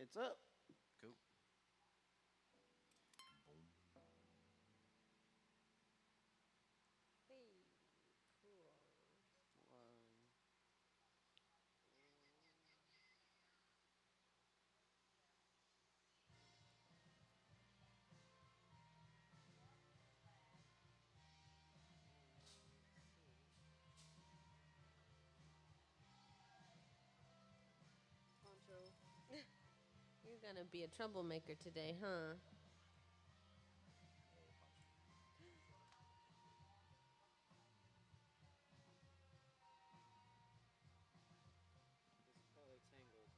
It's up. Cool. Boom. Hey, cool. Poncho. You're gonna be a troublemaker today, huh? It's probably tangled.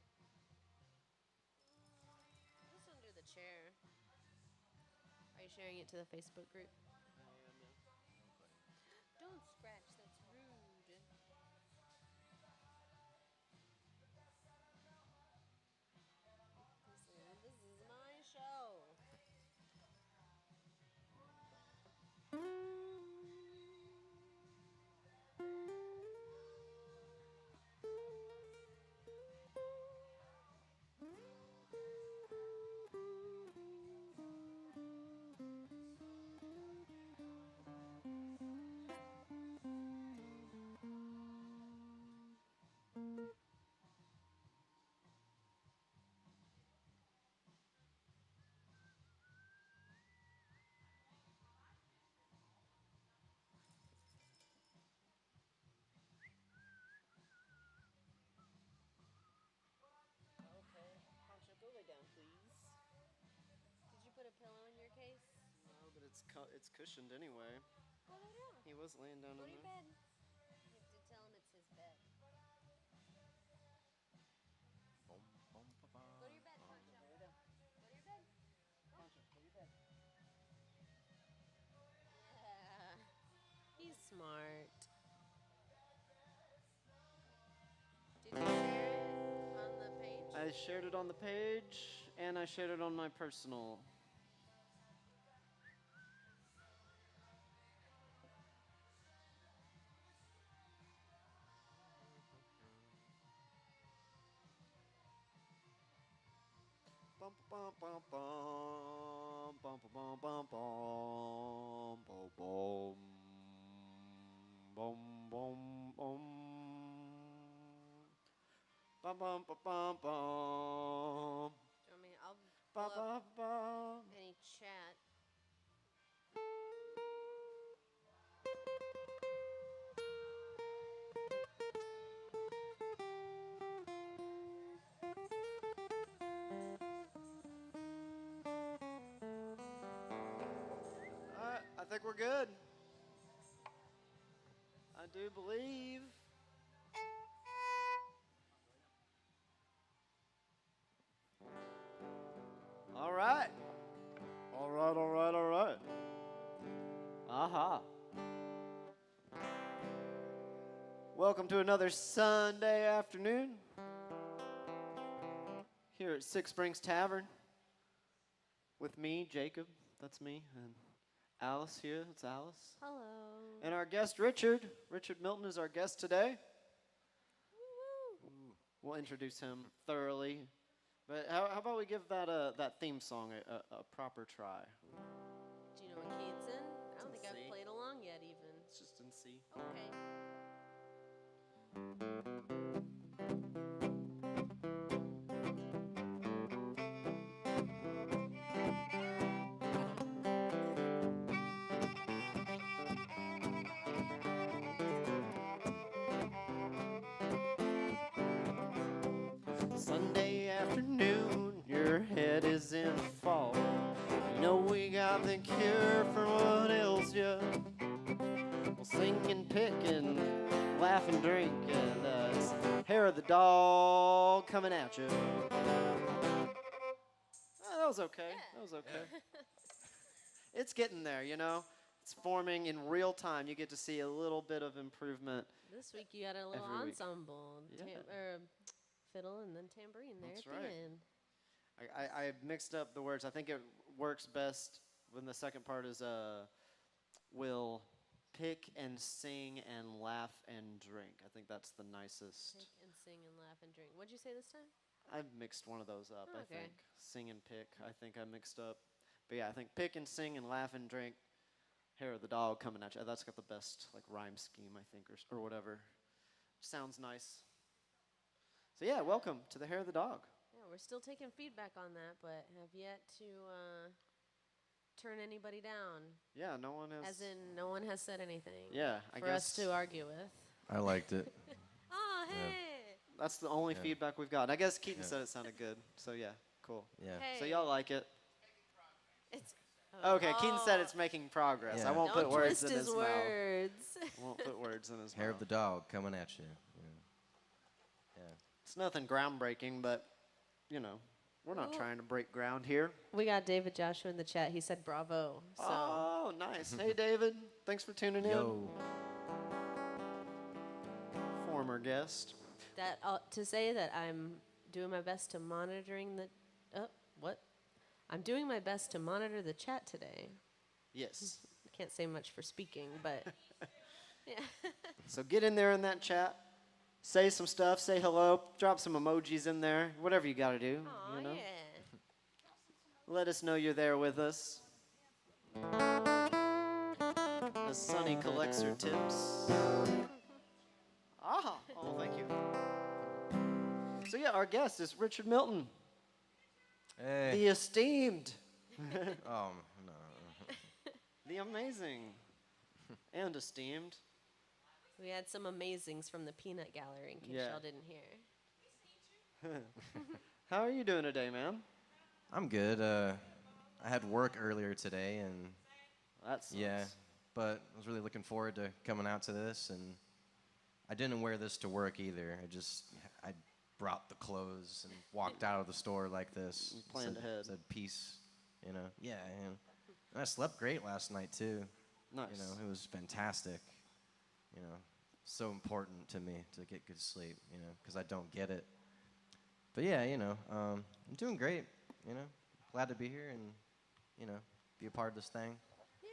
Just under the chair. Are you sharing it to the Facebook group? I am now. Okay. Don't scratch, that's rude. This is my show. Okay. Poncho, go lay down, please. Did you put a pillow in your case? No, but it's cushioned anyway. Go lay down. He was laying down Go in to your there. bed. You have to tell him it's his bed. Boom, boom, ba, ba, Go to your bed, Poncho. Lay down. Go to your bed. Poncho, go to your bed. Yeah. He's smart. Did you share it on the page? I shared it on the page, and I shared it on my personal. Bum bum bum bum bum bum bum bum bum bum bum bum bum bum bum bum bum bum Do you want me? I'll pull bum up bum bum. any chat. All right, I think we're good. I do believe. All right. All right, all right, all right. Aha. Welcome to another Sunday afternoon here at Six Springs Tavern with me, Jacob. That's me. And Alice here. That's Alice. Hello. And our guest, Richard. Richard Milton is our guest today. Woo-woo. We'll introduce him thoroughly. But how about we give that theme song a proper try? Do you know what key it's in? I don't think in I've C. played along yet, even. It's just in C. Okay. Sunday afternoon, your head is in fog. You know we got the cure for what ails you. We'll sing and pick and laugh and drink, and it's hair of the dog coming at you. That was okay. Yeah. That was okay. It's getting there, you know. It's forming in real time. You get to see a little bit of improvement. This week you got a little Every week. ensemble. Yeah. Fiddle and then tambourine there That's at right. the end. I mixed up the words. I think it works best when the second part is will pick and sing and laugh and drink. I think that's the nicest. Drink and sing and laugh and drink. What'd you say this time? I've mixed one of those up, I Okay. think. Sing and pick, I think I mixed up. But yeah, I think pick and sing and laugh and drink. Hair of the dog coming at you. That's got the best like rhyme scheme, I think, or whatever. Sounds nice. So yeah, welcome to the Hair of the Dog. Yeah, we're still taking feedback on that, but have yet to turn anybody down. Yeah, no one has. As in, no one has said anything. Yeah, I for guess us to argue with. I liked it. Oh, Yeah. hey. that's the only Yeah. feedback we've got. I guess Keaton Yeah. said it sounded good. So yeah, cool. Yeah. Hey. So y'all like it? It's Okay, Keaton said it's making progress. Yeah. I won't Don't put words twist in his his words. mouth. Won't put words in his Hair mouth. of the dog coming at you. Yeah. It's nothing groundbreaking, but you know, we're not Ooh. trying to break ground here. We got David Joshua in the chat. He said bravo. So Oh, nice. Hey, David. Thanks for tuning Yo. in. Former guest. that to say that I'm doing my best to monitoring the what? I'm doing my best to monitor the chat today. Yes. I can't say much for speaking, but yeah. So get in there in that chat. Say some stuff. Say hello. Drop some emojis in there. Whatever you got to do. Aw, you know? yeah. Let us know you're there with us. As Sunny collects her tips. Ah, oh, thank you. So yeah, our guest is Richard Milton, Hey. the esteemed, Oh no. the amazing, and esteemed. We had some amazings from the Peanut Gallery, in case Yeah. y'all didn't hear. How are you doing today, man? I'm good. I had work earlier today, and That sucks. yeah, but I was really looking forward to coming out to this, and I didn't wear this to work either. I brought the clothes and walked out of the store like this. You planned ahead. Said peace, you know. Yeah, and I slept great last night too. Nice. You know, it was fantastic. You know, so important to me to get good sleep. You know, because I don't get it. But yeah, you know, I'm doing great. You know, glad to be here and you know be a part of this thing. Yeah.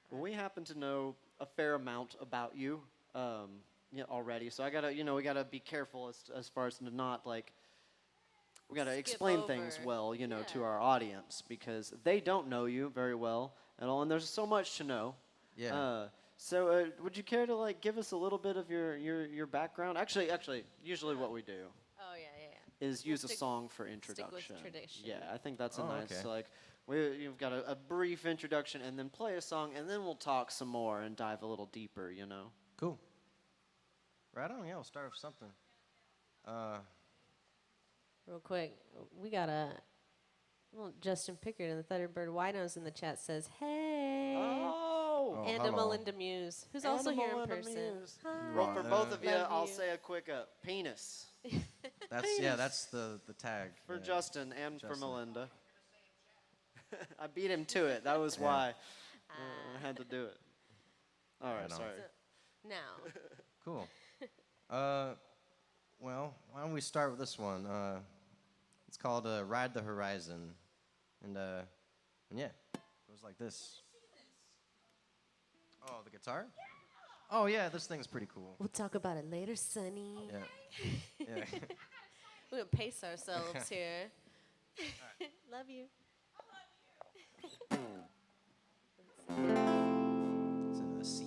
Well, we happen to know a fair amount about you already, so we gotta be careful as far as to not like. We gotta Skip explain things over. well, to Yeah. our audience because they don't know you very well at all, and there's so much to know. Yeah. So would you care to like give us a little bit of your background? Actually, usually what we do Oh yeah, yeah, yeah. is use a stick- song for with introduction. tradition. Yeah, I think that's a Oh, nice okay. like. You've got a brief introduction and then play a song and then we'll talk some more and dive a little deeper. Cool. Right on. Yeah, we'll start with something. Real quick, we got Justin Pickard and the Thunderbird Winos in the chat says, "Hey." Oh. And hello. Melinda Muse, who's also Anna here in Melinda person. Muse. Hi. Well, for both of you, Love I'll you. say a quick penis That's the tag for yeah. Justin and for Justin. Melinda. I beat him to it. That was Yeah. why I had to do it. All right, Right on. sorry. Now, Cool. Well, why don't we start with this one? It's called "Ride the Horizon," and yeah, it goes like this. Oh, the guitar? Oh yeah, this thing's pretty cool. we'll talk about it later, Sonny. Yeah. Yeah. We're gonna pace ourselves here. Love you. It's in the C.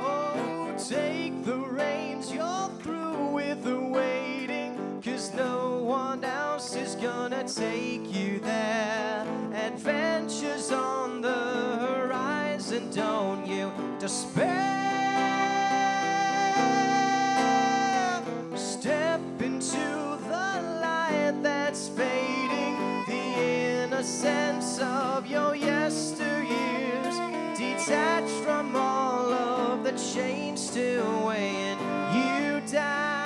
Oh, take the reins, you're through with the waiting, 'cause no one else is gonna take you there. Adventures on the horizon, don't you despair. Step into the light that's fading, the innocence of your yesteryears, detached from all of the chains still weighing you down.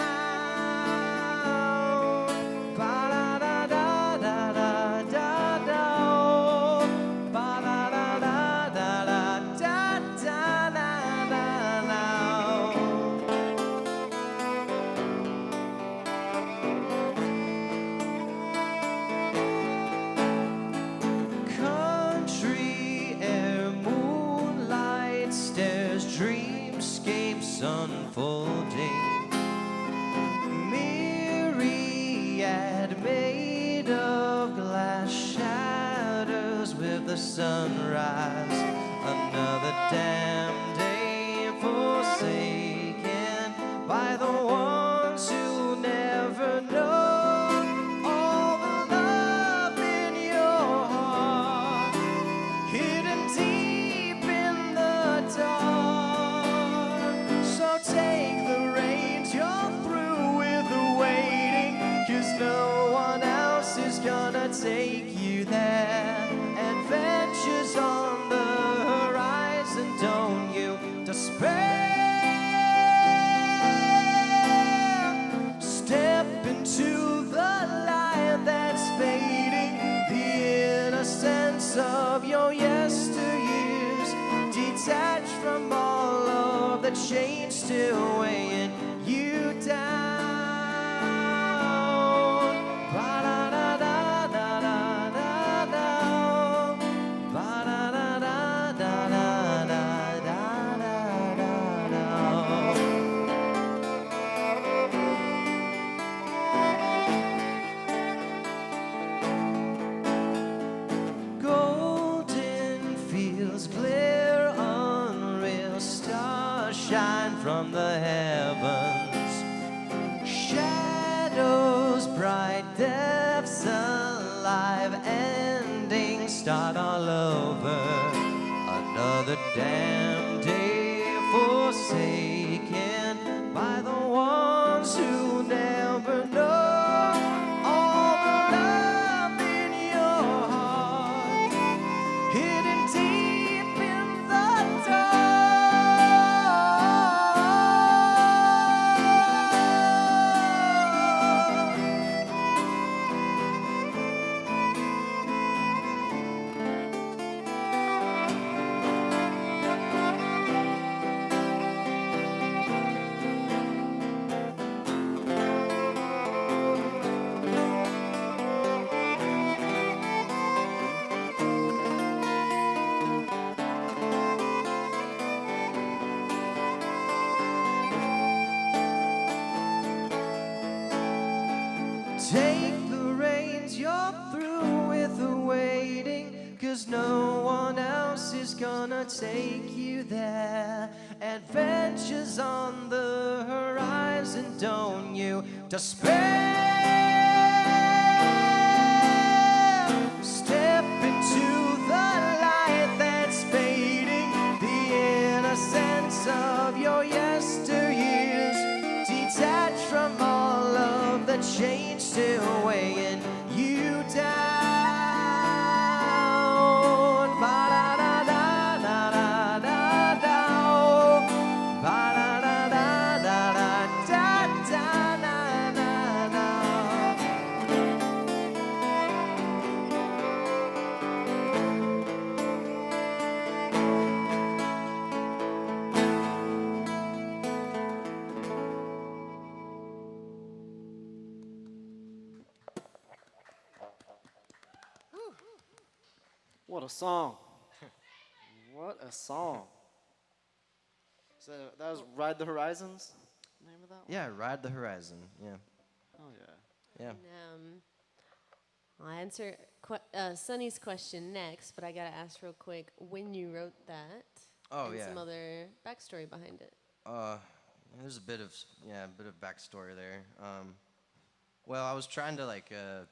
Ba-da-da-da-da-da-da. Ba-da-da-da-da-da-da-da-da-da. unfolding. Myriad made of glass shadows with the sunrise. Another damn day forsaken by the ones who never know. All the love in your heart, hidden deep in the dark. So take the reins, you're through with the waiting, 'cause no one else is gonna take you there. Adventures on the horizon, don't you despair. Step into the light that's fading, the innocence of your yesteryears, detached from all of the change still weighing you down. Ba-da-da-da-da-da-da. Ba-da-da-da-da-da-da-da-da. Golden fields, clear, unreal stars shine from the heavens. Shadows bright, depths alive, endings start all over. Another damn day forsaken by the ones who never know. All the love in your heart, hidden deep in the dark. Take the reins, you're through with the waiting, 'cause no one else is gonna take you there. Adventures on the horizon, don't you despair. Step into the light that's fading, the innocence of your yesteryears, detached from all of the change still weighing you down. Ba-da-da-da-da-da-da. Ba-da-da-da-da-da-da-da-da-da. What a song. What a song. So that was Ride the Horizons? Name of that one? Yeah, Ride the Horizon. Yeah, Oh yeah. yeah. And, I'll answer Sonny's question next, but I gotta ask real quick when you wrote that. Oh, and yeah. some other backstory behind it. There's a bit of backstory there. Well, I was trying to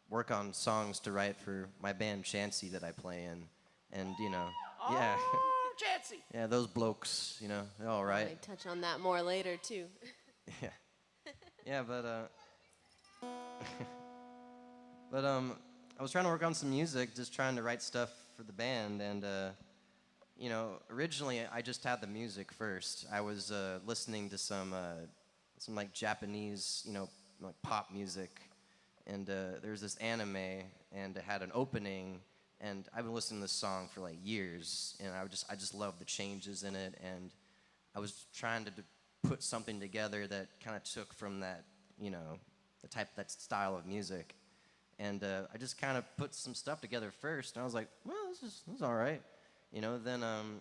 work on songs to write for my band Chancy that I play in, and yeah, Oh, Chancy. yeah, those blokes, they're all I right. touch on that more later too. Yeah, yeah, but I was trying to work on some music, just trying to write stuff for the band, and originally I just had the music first. I was listening to some like Japanese, like pop music, and there's this anime, and it had an opening, and I've been listening to this song for like years, and I just love the changes in it, and I was trying to put something together that kind of took from that, that style of music, and I just kind of put some stuff together first, and I was like, well, this is all right, then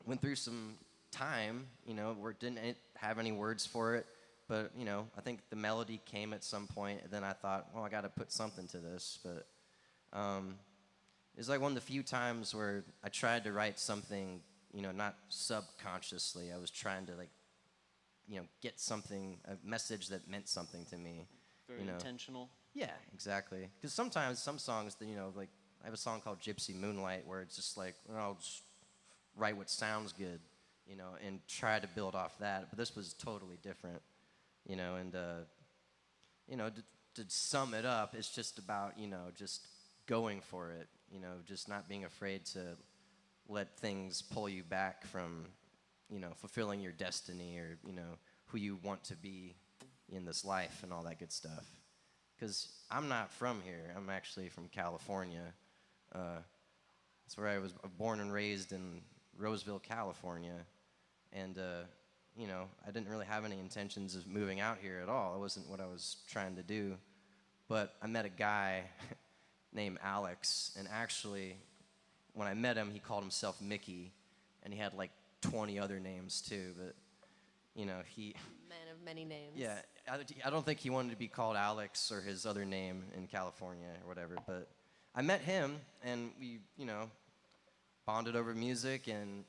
went through some time, where it didn't have any words for it. But, I think the melody came at some point, and then I thought, well, I got to put something to this. But it's like one of the few times where I tried to write something, not subconsciously. I was trying to, like, get something, a message that meant something to me. Very intentional. Yeah, exactly. Because sometimes some songs, like I have a song called Gypsy Moonlight where it's just like, I'll just write what sounds good, and try to build off that. But this was totally different, and, to sum it up, it's just about, just going for it, just not being afraid to let things pull you back from, fulfilling your destiny or, who you want to be in this life and all that good stuff. Because I'm not from here. I'm actually from California. That's where I was born and raised in Roseville, California. And, I didn't really have any intentions of moving out here at all. It wasn't what I was trying to do. But I met a guy named Alex. And actually, when I met him, he called himself Mickey. And he had like 20 other names too. But, he... Man of many names. Yeah, I don't think he wanted to be called Alex or his other name in California or whatever, but I met him, and we, bonded over music, and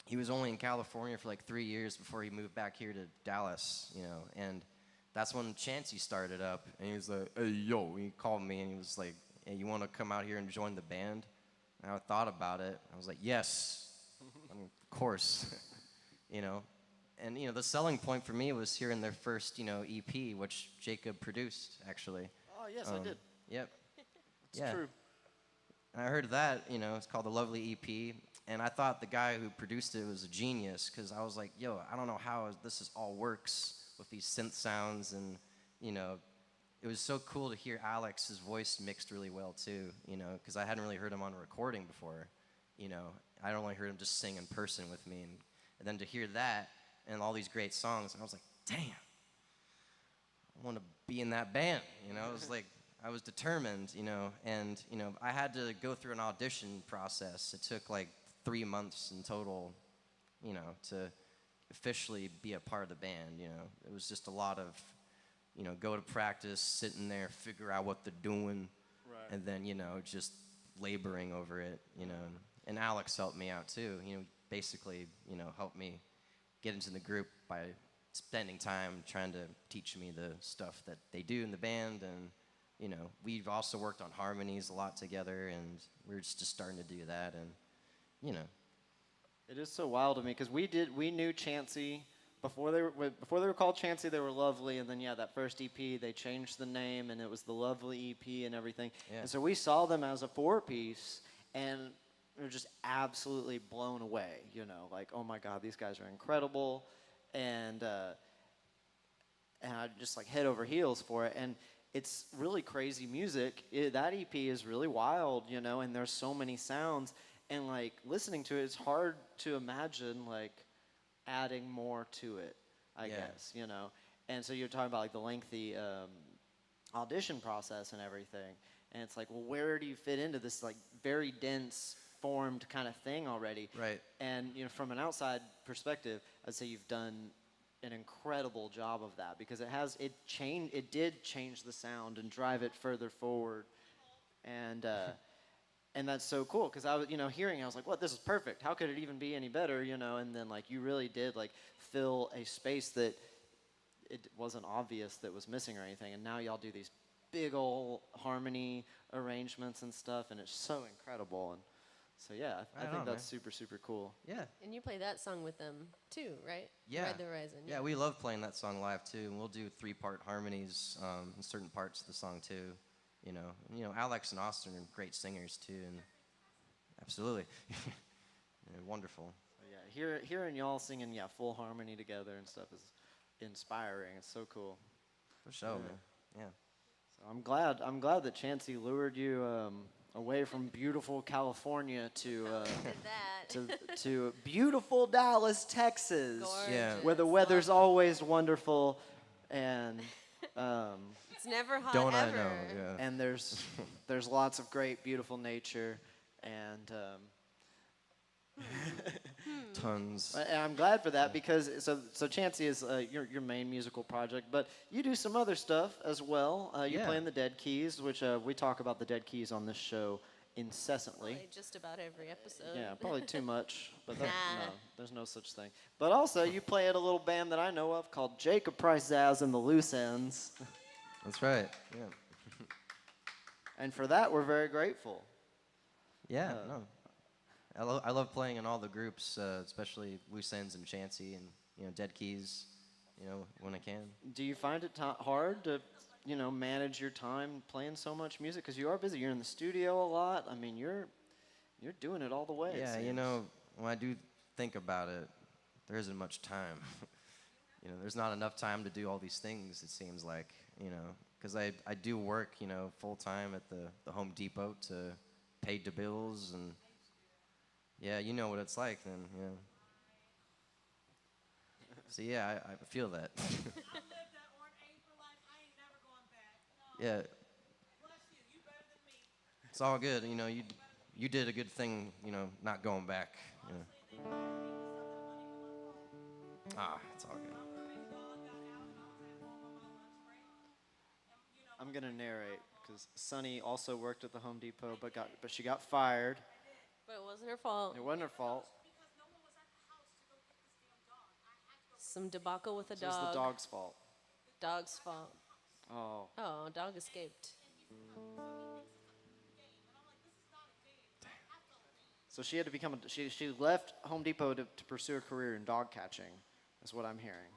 he was only in California for like 3 years before he moved back here to Dallas, and that's when Chancey started up, and he was like, hey, yo, he called me, and he was like, hey, you want to come out here and join the band? And I thought about it. I was like, yes, I mean, of course, And, the selling point for me was hearing their first, EP, which Jacob produced, actually. Oh, yes, I did. Yep. It's true. And I heard that, it's called The Lovely EP, and I thought the guy who produced it was a genius, because I was like, yo, I don't know how all works with these synth sounds, and, it was so cool to hear Alex's voice mixed really well, too, because I hadn't really heard him on a recording before, I'd only heard him just sing in person with me, and then to hear that, and all these great songs, and I was like, damn, I want to be in that band, It was like, I was determined, and, I had to go through an audition process. It took like 3 months in total, to officially be a part of the band, It was just a lot of, go to practice, sitting there, figure out what they're doing, right. And then, just laboring over it, and Alex helped me out too, basically, helped me get into the group by spending time trying to teach me the stuff that they do in the band, and we've also worked on harmonies a lot together, and we're just starting to do that, and It is so wild to me because we knew Chancey before they were called Chancey. They were Lovely, and then that first EP they changed the name, and it was the Lovely EP and everything. Yeah. And so we saw them as a 4-piece, and we were just absolutely blown away, like, oh my God, these guys are incredible, and I just like head over heels for it, and it's really crazy music. That EP is really wild, and there's so many sounds, and like listening to it, it's hard to imagine like adding more to it, I guess, and so you're talking about like the lengthy audition process and everything, and it's like, well, where do you fit into this like very dense formed kind of thing already? Right. And from an outside perspective, I'd say you've done an incredible job of that, because it did change the sound and drive it further forward, and that's so cool, because I was hearing, I was like, what, this is perfect, how could it even be any better, and then like you really did like fill a space that it wasn't obvious that was missing or anything, and now y'all do these big old harmony arrangements and stuff, and it's so incredible. And so I think that's super, super cool. Yeah. And you play that song with them too, right? Yeah. Ride the Horizon. Yeah, we love playing that song live too, and we'll do 3-part harmonies in certain parts of the song too. Alex and Austin are great singers too, and absolutely, they're wonderful. So hearing y'all singing full harmony together and stuff is inspiring. It's so cool. For sure, man. Yeah. So I'm glad that Chancey lured you away from beautiful California to Did that. to beautiful Dallas, Texas, Gorgeous. where the weather's always wonderful, and It's never hot Don't ever. I know? Yeah. and there's lots of great, beautiful nature, and puns. And I'm glad for that because so Chancey is your main musical project, but you do some other stuff as well. You Yeah. play in the Dead Keys, which we talk about the Dead Keys on this show incessantly. Probably just about every episode. Yeah, probably too much, but Nah. no, there's no such thing. But also, you play at a little band that I know of called Jacob Price Zaz and the Loose Ends, That's right. Yeah. and for that we're very grateful. Yeah. No. I love playing in all the groups, especially Loose Ends and Chancey and Dead Keys. When I can. Do you find it hard to, manage your time playing so much music? Because you are busy. You're in the studio a lot. I mean, you're doing it all the way. Yeah, it seems. when I do think about it, there isn't much time. There's not enough time to do all these things, it seems like, because I do work, full time at the Home Depot to pay the bills, and yeah, you know what it's like then, So yeah, I feel that. I lived that orange ain't for life. I ain't never going back. No. Yeah, Bless you. You better than me. it's all good. You did a good thing, not going back. It's all good. I'm gonna narrate because Sunny also worked at the Home Depot, but she got fired. But it wasn't her fault. It wasn't her fault. Because no one was at the house to go get this damn dog. I had to go. Some debacle with a It was dog. the dog's fault. Dog's fault. Oh. Oh, dog escaped. So she had to become she left Home Depot to pursue a career in dog catching. Is what I'm hearing.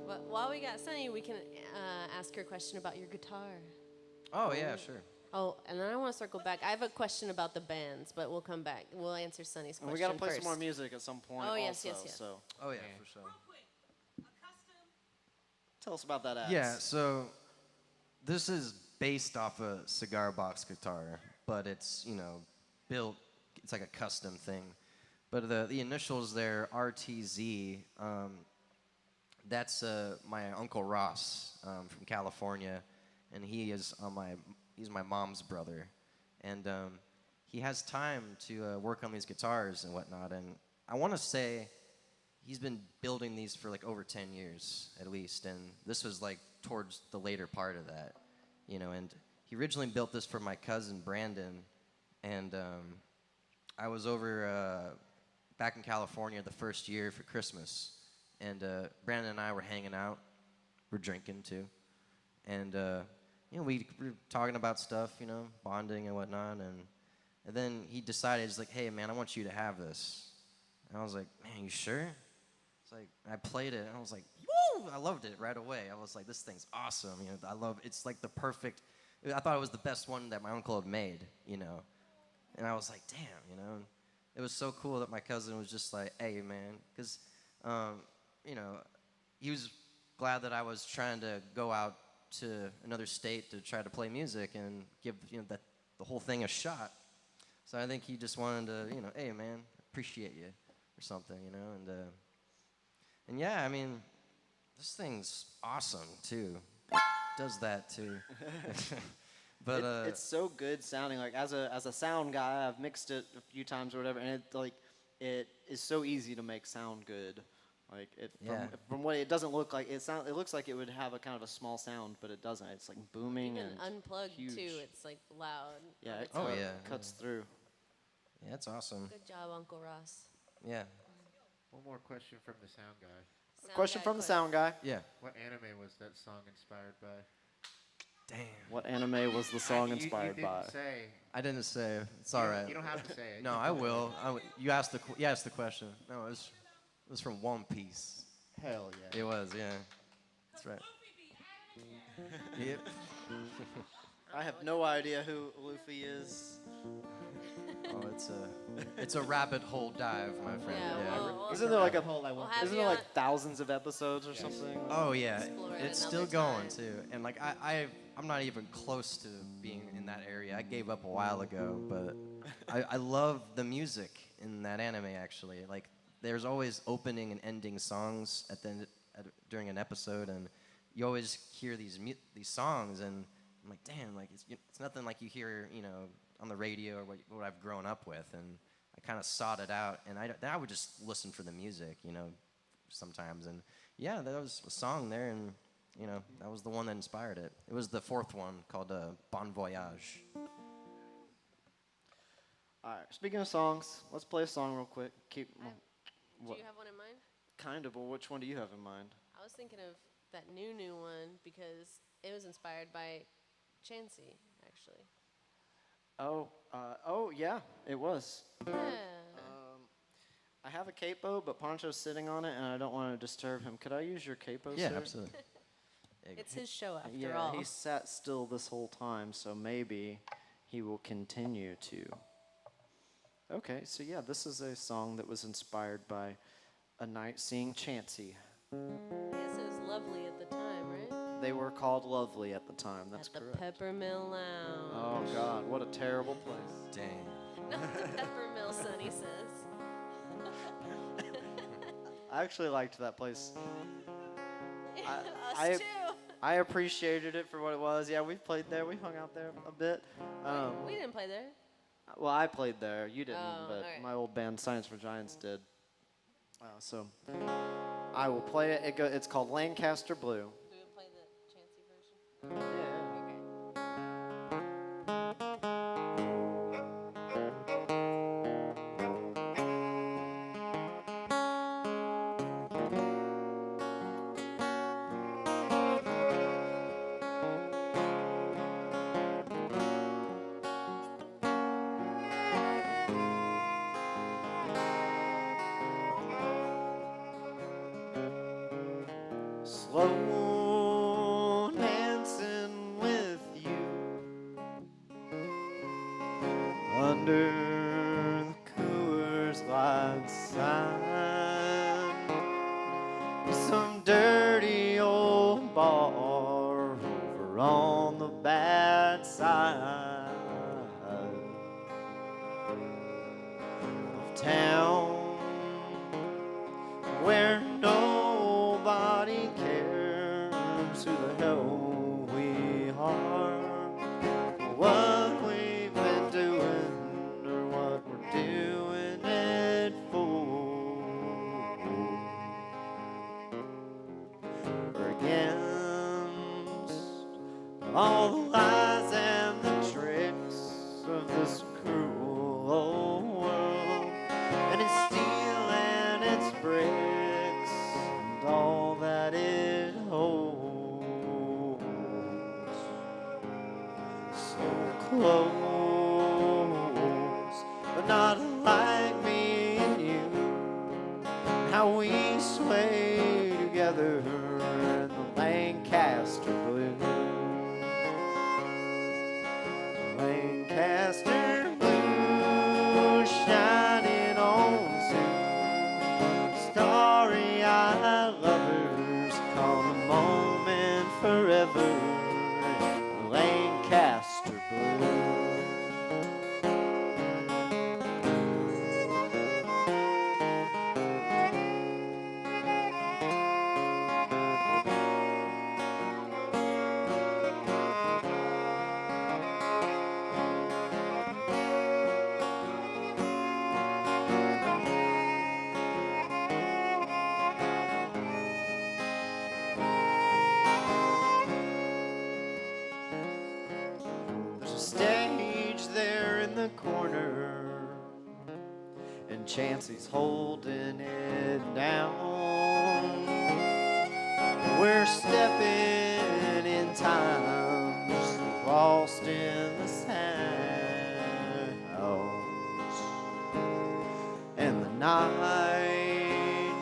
But while we got Sunny, we can ask her a question about your guitar. Oh yeah, sure. Oh, and then I want to circle back. I have a question about the bands, but we'll come back. We'll answer Sunny's And question we gotta play first. some more music at some point. Oh, yes, also, yes, yes. So Oh yeah, for sure. tell us about that. Ads. Yeah, so this is based off a cigar box guitar, but it's built. It's like a custom thing. But the initials there, RTZ. That's my Uncle Ross from California, and he's my mom's brother, and he has time to work on these guitars and whatnot. And I want to say he's been building these for like over 10 years at least, and this was like towards the later part of that, And he originally built this for my cousin Brandon, and I was over back in California the first year for Christmas. And Brandon and I were hanging out. We're drinking too. And, we were talking about stuff, bonding and whatnot. And then he decided, he's like, hey, man, I want you to have this. And I was like, man, you sure? It's like, I played it, and I was like, woo! I loved it right away. I was like, this thing's awesome. It's like the perfect, I thought it was the best one that my uncle had made, And I was like, damn, It was so cool that my cousin was just like, hey, man, because, he was glad that I was trying to go out to another state to try to play music and give the whole thing a shot. So I think he just wanted to, hey man, appreciate you or something, and yeah, I mean, this thing's awesome too. It does that too. But it's so good sounding. Like as a sound guy, I've mixed it a few times or whatever, and it is so easy to make sound good. Like from what it doesn't look like, it looks like it would have a kind of a small sound, but it doesn't. It's like booming Even and unplugged huge. too, it's like loud. Yeah, on it its Oh, own. yeah. cuts through. yeah, it's awesome. Good job, Uncle Ross. Yeah, One more question from the sound guy. Sound Question guy from the quiz. sound guy. yeah. What anime was that song inspired by? Damn. What anime was the song inspired you by? didn't say. I didn't say. It's You all don't- right. You don't have to say it. No, I will. You asked the question. No, it was from One Piece. Hell yeah. It was, yeah. That's right. Yep. I have no idea who Luffy is. Oh, it's a rabbit hole dive, my friend. Yeah, Yeah. we'll Isn't there like a Hole I we'll went have isn't you there on- like thousands of episodes or something? Oh yeah, Explore it it's another still going time. too, and like I'm not even close to being in that area. I gave up a while ago, but I love the music in that anime actually. Like there's always opening and ending songs during an episode, and you always hear these songs, and I'm like, damn, like it's nothing like you hear, on the radio or what I've grown up with, and I kind of sought it out, and then I would just listen for the music, sometimes, and yeah, there was a song there, and that was the one that inspired it. It was the fourth one called Bon Voyage. All right. Speaking of songs, let's play a song real quick. Do What? you have one in mind? Kind of. Well, which one do you have in mind? I was thinking of that new one because it was inspired by Chansey, actually. Oh yeah, it was. Yeah. I have a capo, but Poncho's sitting on it, and I don't want to disturb him. Could I use your capo, Yeah, sir? absolutely. It's his show after Yeah, all. he sat still this whole time, so maybe he will continue to. Okay, so yeah, this is a song that was inspired by a night seeing Chansey. I guess it was lovely at the time, right? They were called Lovely at the time. That's At the correct. Peppermill Lounge. Oh God, what a terrible place. Dang. Not the Peppermill, Sonny says. I actually liked that place. Us I- too. I appreciated it for what it was. Yeah, we played there. We hung out there a bit. We didn't play there. Well, I played there. You didn't, Oh, but alright. my old band, Science for Giants, did. So I will play it. It's called Lancaster Blue. Do we play the Chansey version? Yeah. Okay. Slow dancing with you under the Coors Light sign. Some dirty old bar over on the bad side of town, where nobody cares who the hell we are, what we've been doing, or what we're doing it for. We're against all the lies and the tricks of this cruel old world, and its steel and its bricks and all that it holds. So close, but not like me and you. How we sway together in the Lancaster blue. Lancaster blue, shining on two starry-eyed lovers, call the moment forever. Lancaster blue. There's a stage there in the corner, and Chansey's holding it down. We're stepping in time, just lost in the sounds. And the night,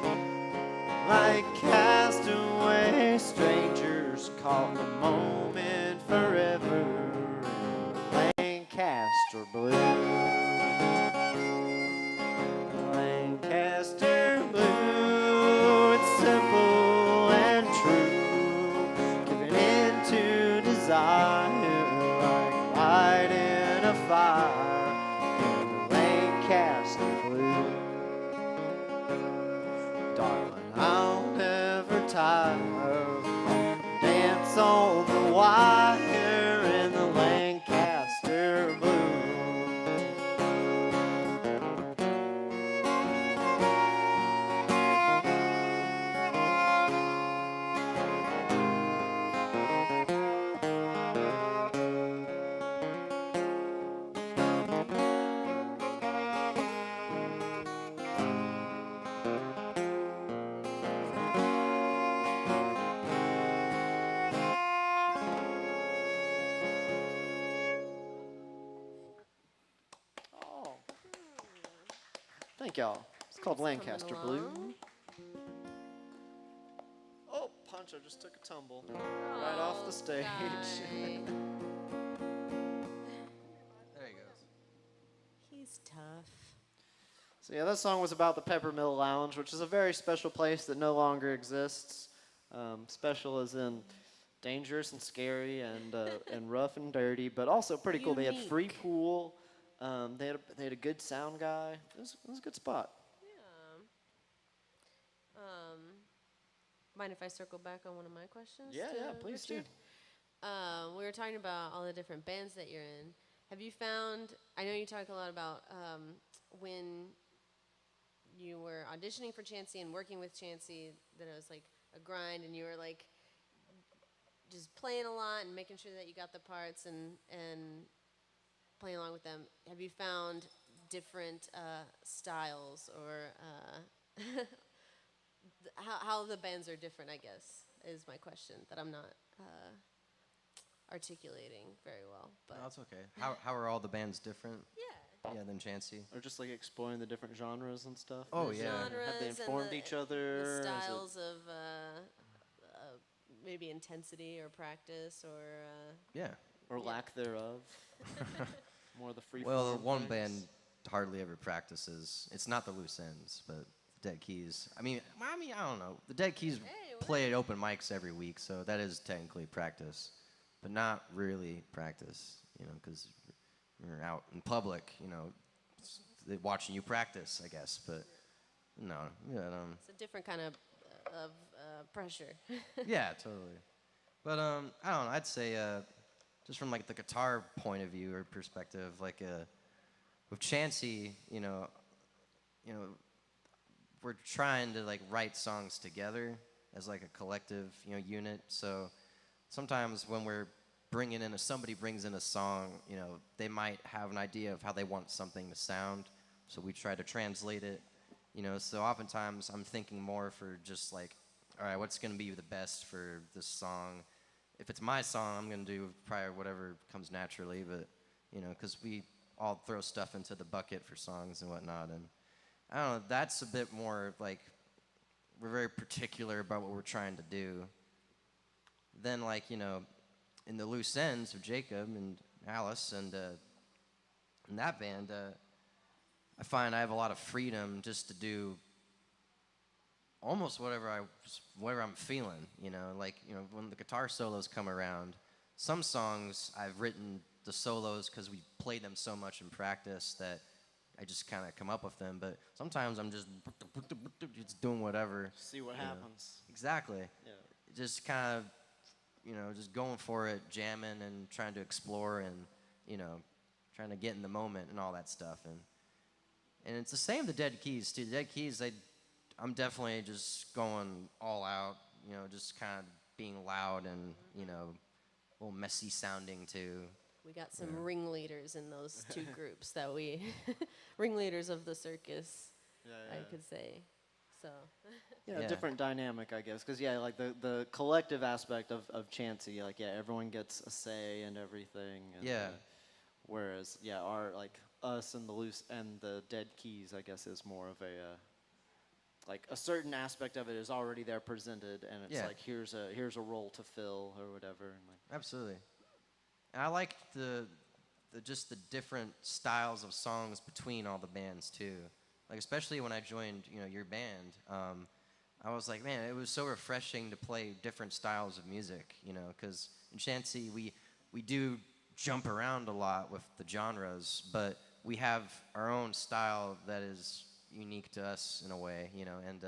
like castaway strangers, caught in the moment forever. Lancaster blue. Lancaster blue, it's simple and true, giving in to desire like light in a fire. In the Lancaster blue. Thank y'all. It's called Coming Lancaster along. Blue. Oh, Poncho just took a tumble right off the stage. Guy. There he goes. He's tough. So yeah, that song was about the Peppermill Lounge, which is a very special place that no longer exists. Special as in dangerous and scary and rough and dirty, but also pretty cool. They had free Unique. pool. They had a good sound guy. It was a good spot. Yeah. Mind if I circle back on one of my questions? Yeah, to yeah, please do. Richard? We were talking about all the different bands that you're in. Have you found? I know you talk a lot about when you were auditioning for Chansey and working with Chansey, that it was like a grind, and you were like just playing a lot and making sure that you got the parts and playing along with them. Have you found different styles or how the bands are different? I guess is my question that I'm not articulating very well. But No, that's okay. How are all the bands different? yeah, Yeah, than Chansey. Or just like exploring the different genres and stuff. Oh, the yeah. genres Have they and informed the- each other? The Is it- styles of maybe intensity or practice or Yeah. or lack thereof. More of the free. Well, form one things. band hardly ever practices. It's not the Loose Ends, but Dead Keys. I mean, I don't know. The Dead Keys Hey, play at open mics every week, so that is technically practice, but not really practice. You know, because you're out in public. You know, they're watching you practice, I guess. But no, yeah, it's a different kind of pressure. yeah, totally. But I don't know. I'd say just from like the guitar point of view or perspective, like with Chansey, you know, we're trying to like write songs together as like a collective, unit. So sometimes when we're bringing in somebody brings in a song, they might have an idea of how they want something to sound. So we try to translate it, So oftentimes I'm thinking more for just like, all right, what's gonna be the best for this song? If it's my song, I'm gonna do probably whatever comes naturally, but because we all throw stuff into the bucket for songs and whatnot, and I don't know, that's a bit more like we're very particular about what we're trying to do. Then like, in the Loose Ends of Jacob and Alice and in that band, I find I have a lot of freedom just to do almost whatever I'm feeling, like, when the guitar solos come around, some songs I've written the solos because we played them so much in practice that I just kind of come up with them, but sometimes I'm just doing whatever. See what happens. Exactly. Yeah. Just kind of, just going for it, jamming and trying to explore and, trying to get in the moment and all that stuff. And it's the same with the Dead Keys, too. The Dead Keys, I'm definitely just going all out, just kind of being loud and, a little messy sounding, too. We got some ringleaders in those two groups that we, ringleaders of the circus, I could say. So, Yeah, Yeah. a different dynamic, I guess. Because, like the collective aspect of Chansey, like, everyone gets a say and everything. And, Yeah. Whereas, like, us and the Dead Keys, I guess, is more of like a certain aspect of it is already there presented, and it's Yeah. like here's a role to fill or whatever. And like, Absolutely. And I like the just the different styles of songs between all the bands too. Like especially when I joined, your band, I was like, man, it was so refreshing to play different styles of music, because in Chansey we do jump around a lot with the genres, but we have our own style that is unique to us in a way, and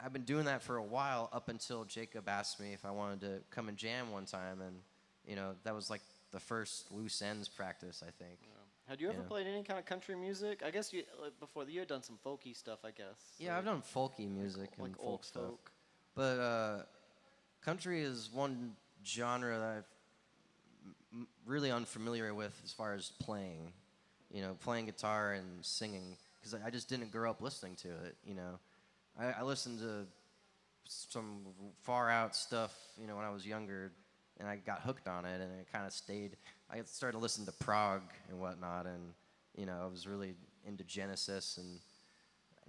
I've been doing that for a while up until Jacob asked me if I wanted to come and jam one time, and that was like the first Loose Ends practice, I think. had you ever Yeah. played any kind of country music? I guess before you had done some folky stuff, I guess. Yeah, I've done folky music and like folk old stuff, folk. but country is one genre that I'm really unfamiliar with as far as playing, playing guitar and singing, because I just didn't grow up listening to it, I listened to some far out stuff, when I was younger, and I got hooked on it, and it kind of stayed. I started listening to prog and whatnot, and I was really into Genesis, and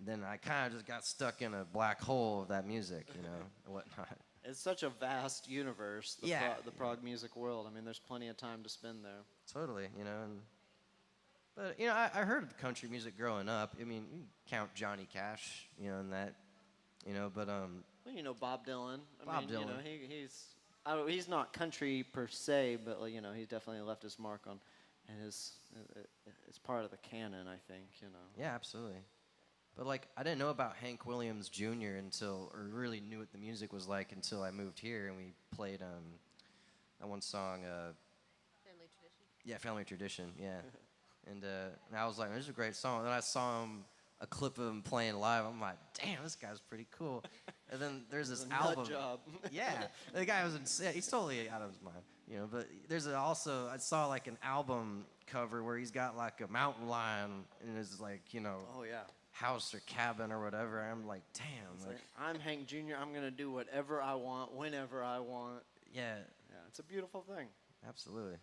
then I kind of just got stuck in a black hole of that music, you know, and whatnot. It's such a vast universe, the, Yeah. the prog music world. I mean, there's plenty of time to spend there. Totally, you know. But you know, I heard country music growing up. I mean, you can count Johnny Cash, you know, and that, you know. But Well, you know, Bob Dylan. Bob You know, Dylan. he's not country per se, but like, you know, he's definitely left his mark on, and it's part of the canon, I think. You know. yeah, absolutely. But like, I didn't know about Hank Williams Jr. or really knew what the music was like until I moved here and we played that one song, Family tradition. yeah, Family Tradition, yeah. And I was like, this is a great song. And then I saw a clip of him playing live. I'm like, damn, this guy's pretty cool. And then there's this It's a nut album. job. Yeah, the guy was insane. He's totally out of his mind, you know. But there's also, I saw like an album cover where he's got like a mountain lion in his, like, you know, Oh yeah. house or cabin or whatever. I'm like, damn, It's like, like, I'm Hank Jr. I'm gonna do whatever I want, whenever I want. yeah, Yeah, it's a beautiful thing. absolutely.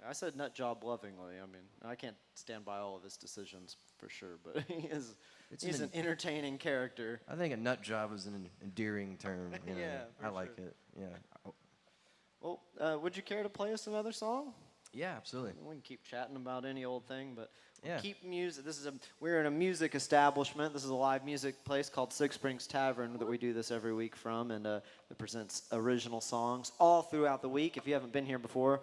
I said nut job lovingly. I mean, I can't stand by all of his decisions for sure, but he's an entertaining character. I think a nut job is an endearing term. You know? Yeah, for I like sure. it. Yeah. Oh, Well, would you care to play us another song? yeah, absolutely. We can keep chatting about any old thing, but we'll Yeah. keep music. We're in a music establishment. This is a live music place called Six Springs Tavern that we do this every week from, and it presents original songs all throughout the week. If you haven't been here before,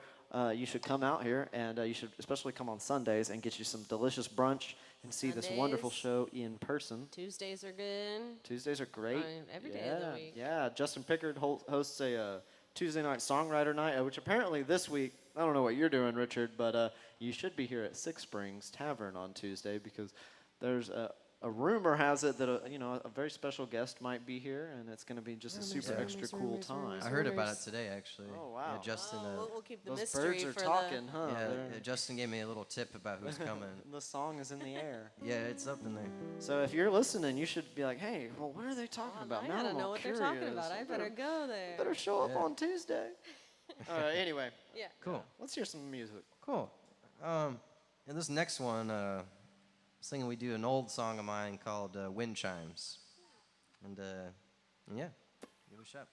you should come out here, and you should especially come on Sundays and get you some delicious brunch and see this wonderful Sundays. show in person. Tuesdays are good. Tuesdays are great. Every day yeah, of the week. Yeah, Justin Pickard hosts a Tuesday night songwriter night, which apparently this week, I don't know what you're doing, Richard, but you should be here at Six Springs Tavern on Tuesday because there's a rumor has it that a very special guest might be here, and it's going to be just a super Rumors, extra cool rumors, time. rumors. I heard about it Rumors. today, actually. Oh, wow. Yeah, Justin. We'll keep the Those mystery birds are for talking, huh? yeah, They're- Justin gave me a little tip about who's coming. The song is in the air. Yeah, it's up in there. So if you're listening, you should be like, hey, well, what are they talking about? I Now gotta I'm know all what curious. they're talking about. I better go there. better show up Yeah. on Tuesday. All right, anyway, Yeah. Cool. let's hear some music. Cool. And this next one, singing, we do an old song of mine called Wind Chimes. And yeah, give it a shot.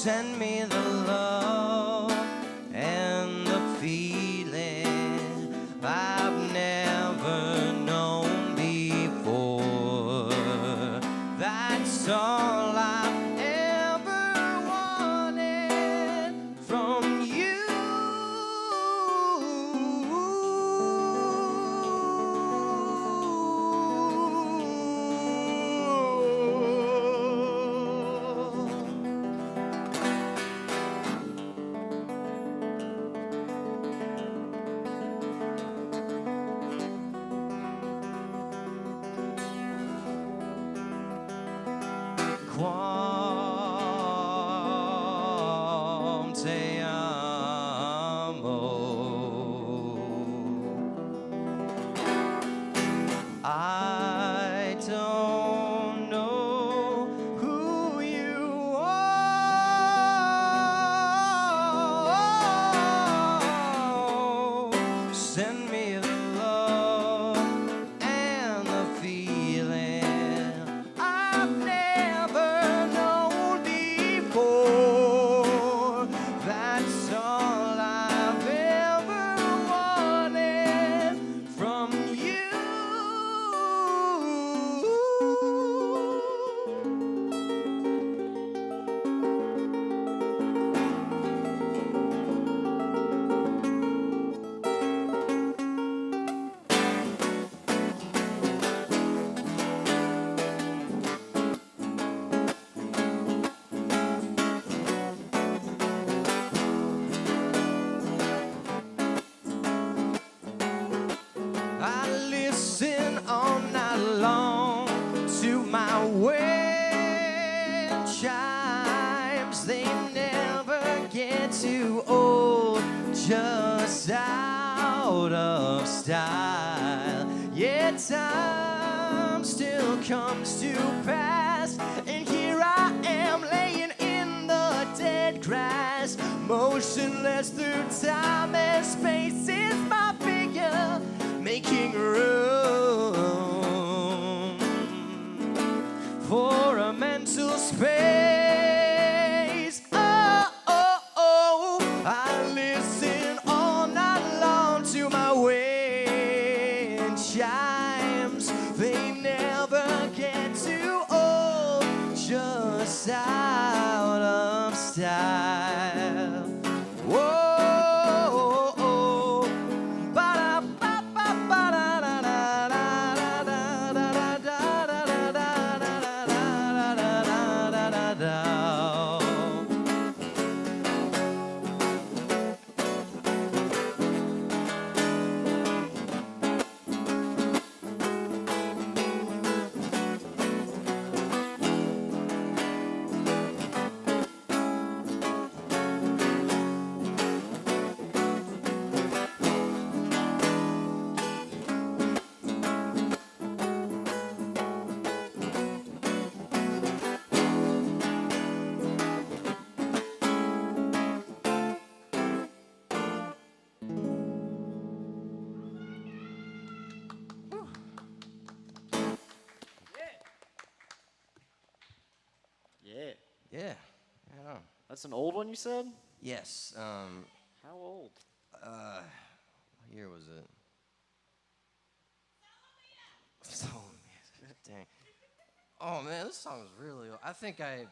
send me the love and the feeling I've never known before. That's all I've ever wanted from you. Quam te amo. I don't know who you are. Send me the love and the feeling I've never known before. That's all I've ever wanted from you. I listen all night long to my wind chimes. They never get too old, just out of style. Yet time still comes to pass, and here I am laying in the dead grass, motionless through time and space. Is my figure making room for a mental space? Oh, oh, oh, I listen all night long to my wind chimes. They never get too old, just out of style. Whoa. Yeah. Yeah, I know. That's an old one, you said? Yes. How old? What year was it? So, dang. Oh man, this song is really old. I think I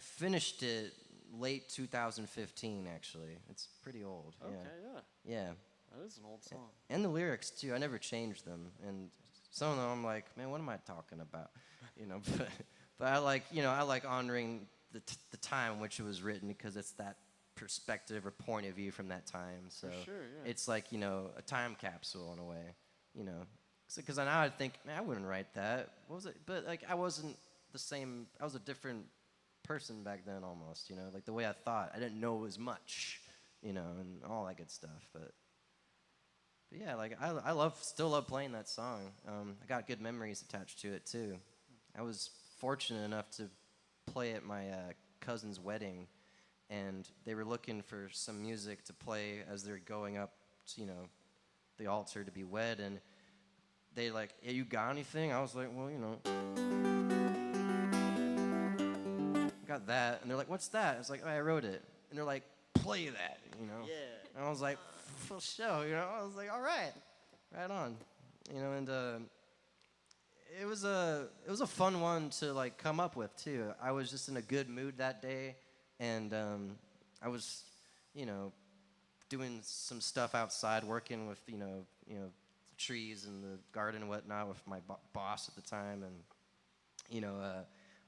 finished it late 2015 actually. It's pretty old. Okay, Yeah. yeah. Yeah. That is an old song. And the lyrics too. I never changed them. And some of them I'm like, man, what am I talking about? You know, but I like, I like honoring the time in which it was written because it's that perspective or point of view from that time. So For sure, yeah. it's like, a time capsule in a way, Because now I think, man, I wouldn't write that. What was it? But like I wasn't the same. I was a different person back then almost, like the way I thought. I didn't know as much, and all that good stuff. But yeah, like I still love playing that song. I got good memories attached to it too. I was fortunate enough to play at my cousin's wedding, and they were looking for some music to play as they're going up to, the altar to be wed, and they like, hey, you got anything? I was like, well, got that. And they're like, what's that? I was like, oh, I wrote it. And they're like, play that, you know? Yeah. And I was like, for sure, you know? I was like, all right, right on. You know, and it was a fun one to like come up with too. I was just in a good mood that day, and I was, you know, doing some stuff outside, working with you know trees in the garden and whatnot with my boss at the time, and you know,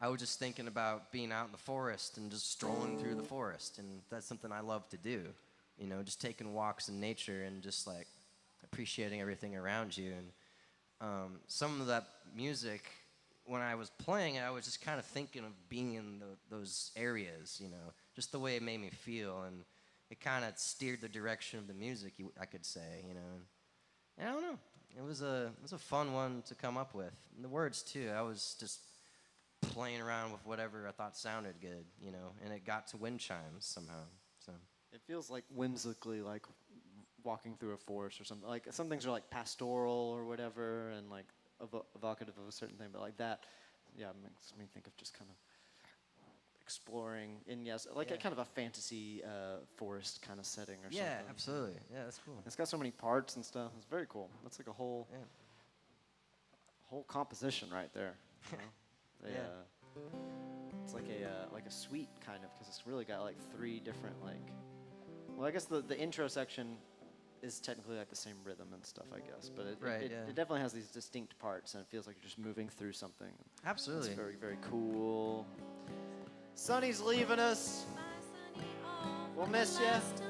I was just thinking about being out in the forest and just strolling through the forest, and that's something I love to do. You know, just taking walks in nature and just like appreciating everything around you. And some of that music, when I was playing it, I was just kind of thinking of being in those areas, you know, just the way it made me feel, and it kind of steered the direction of the music, I could say, you know. And I don't know, it was a fun one to come up with. And the words too, I was just playing around with whatever I thought sounded good, you know, and it got to wind chimes somehow. So It feels like whimsically like walking through a forest or something. Like some things are like pastoral or whatever, and like evocative of a certain thing. But like that, yeah, makes me think of just kind of exploring in like a kind of a fantasy forest kind of setting or something. yeah, absolutely. Yeah, that's cool. It's got so many parts and stuff. It's very cool. That's like a whole composition right there. You know? It's like a suite kind of, because it's really got like 3 different like. Well, I guess the intro section is technically like the same rhythm and stuff, I guess, but it definitely has these distinct parts, and it feels like you're just moving through something. Absolutely. It's very, very cool. Sonny's leaving us. Bye, Sonny. Oh, We'll for miss the ya. last time,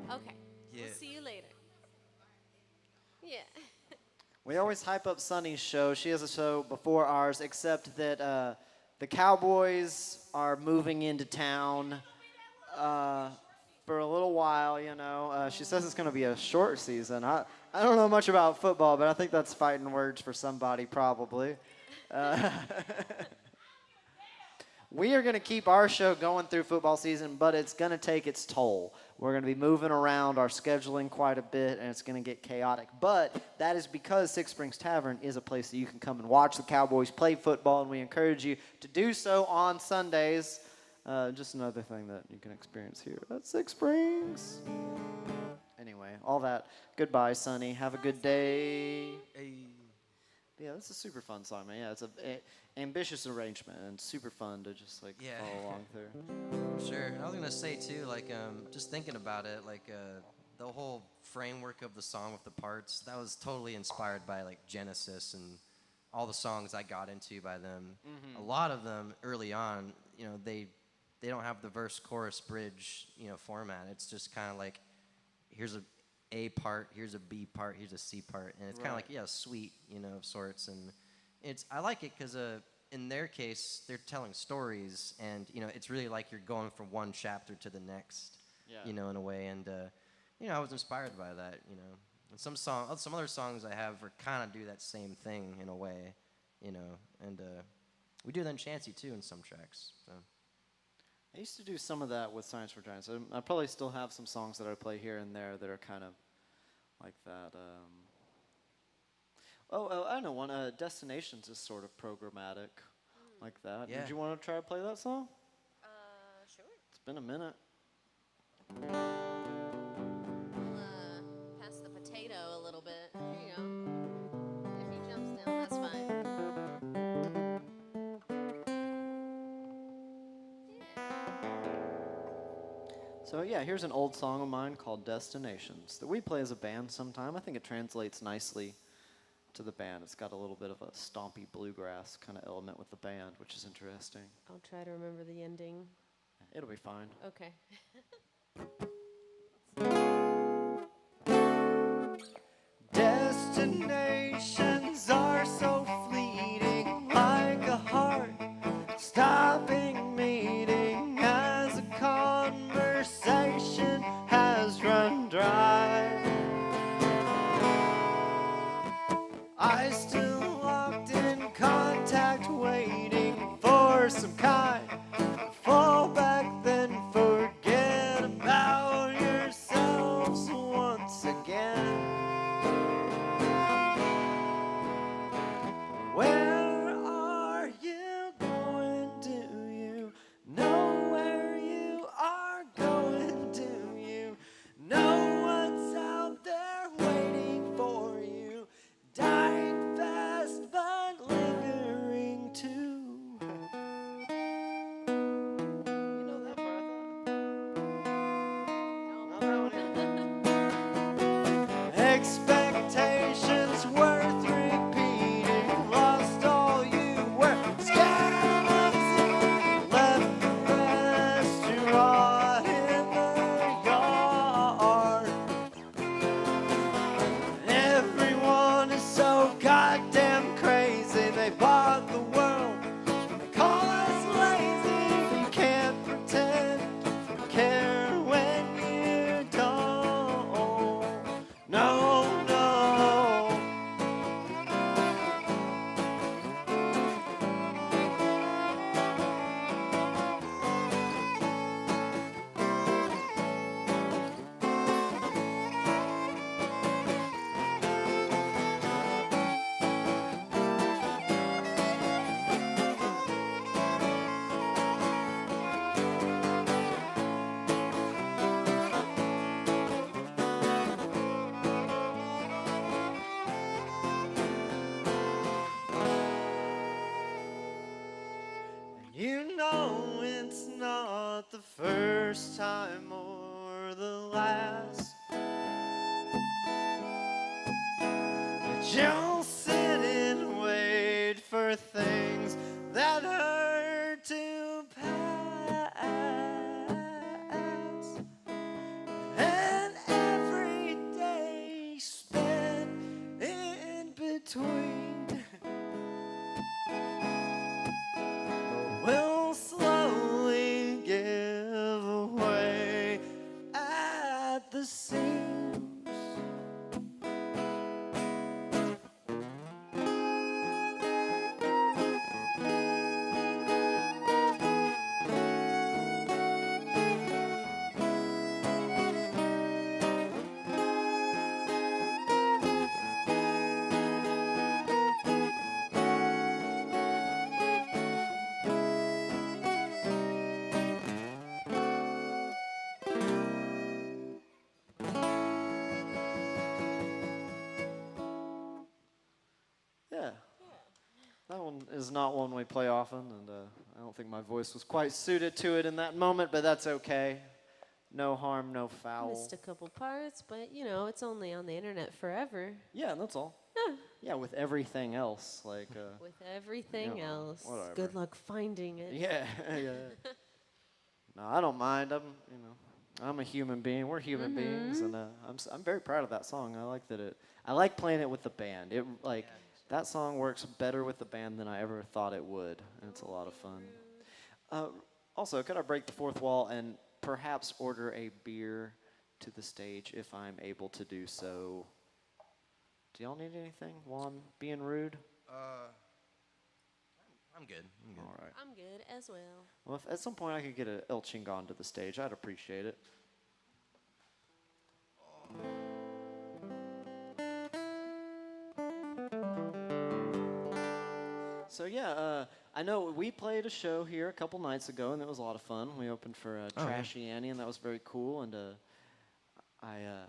no. Okay. Yeah. We'll see you later. Yeah. We always hype up Sonny's show. She has a show before ours, except that the Cowboys are moving into town for a little while, you know. She says it's going to be a short season. I don't know much about football, but I think that's fighting words for somebody probably. We are going to keep our show going through football season, but it's going to take its toll. We're going to be moving around our scheduling quite a bit, and it's going to get chaotic. But that is because Six Springs Tavern is a place that you can come and watch the Cowboys play football, and we encourage you to do so on Sundays. Just another thing that you can experience here at Six Springs. Anyway, all that. Goodbye, Sonny. Have a good day. Hey. Yeah, this is a super fun song, man. Yeah, it's a ambitious arrangement and super fun to just like follow along through. Sure. And I was gonna say too, like, just thinking about it, like, the whole framework of the song with the parts, that was totally inspired by like Genesis and all the songs I got into by them. A lot of them early on, you know, they don't have the verse, chorus, bridge, you know, format. It's just kind of like, here's a part, here's a B part, here's a C part, and it's kind of like a suite, you know, of sorts. And I like it because in their case, they're telling stories, and you know, it's really like you're going from one chapter to the next, you know, in a way. And you know, I was inspired by that, you know. And some other songs I have are kind of do that same thing in a way, you know. And we do that in Chancy too in some tracks. So. I used to do some of that with Science for Giants. I probably still have some songs that I play here and there that are kind of like that. I know one. Destinations is sort of programmatic, like that. Yeah. Did you want to try to play that song? Sure. It's been a minute. We'll pass the potato a little bit. Here you go. If he jumps down, that's fine. So yeah, here's an old song of mine called Destinations that we play as a band sometime. I think it translates nicely to the band. It's got a little bit of a stompy bluegrass kind of element with the band, which is interesting. I'll try to remember the ending. It'll be fine. Okay. Destinations are so fleeting, like a heart stopping meeting as a conversation has run dry. I still locked in contact, waiting for some kind of fall back, then forget about expectations worth repeating. Lost all you were scared, left the rest to rot in the yard. Everyone is so goddamn crazy. They bought the world. They call us lazy. You can't pretend to care when you don't. No, no. You know it's not the first time or the last that you'll sit and wait for things that hurt to pass. And every day spent in between will slowly give away at the seams. Yeah. That one is not one we play often, and I don't think my voice was quite suited to it in that moment, but that's okay. No harm, no foul. Missed a couple parts, but you know, it's only on the internet forever. Yeah, that's all. Yeah. Yeah, with everything else, like. With everything Yeah, else. whatever. Good luck finding it. Yeah, yeah. No, I don't mind. I'm a human being. We're human beings, and I'm very proud of that song. I like that it. I like playing it with the band. It like that song works better with the band than I ever thought it would, and it's a lot of fun. Also, could I break the fourth wall and perhaps order a beer to the stage if I'm able to do so? Do y'all need anything while I'm being rude? I'm good. I'm good. All right. I'm good as well. Well, if at some point I could get a El Chingon to the stage, I'd appreciate it. So yeah, I know we played a show here a couple nights ago, and it was a lot of fun. We opened for Trashy Annie, and that was very cool. And I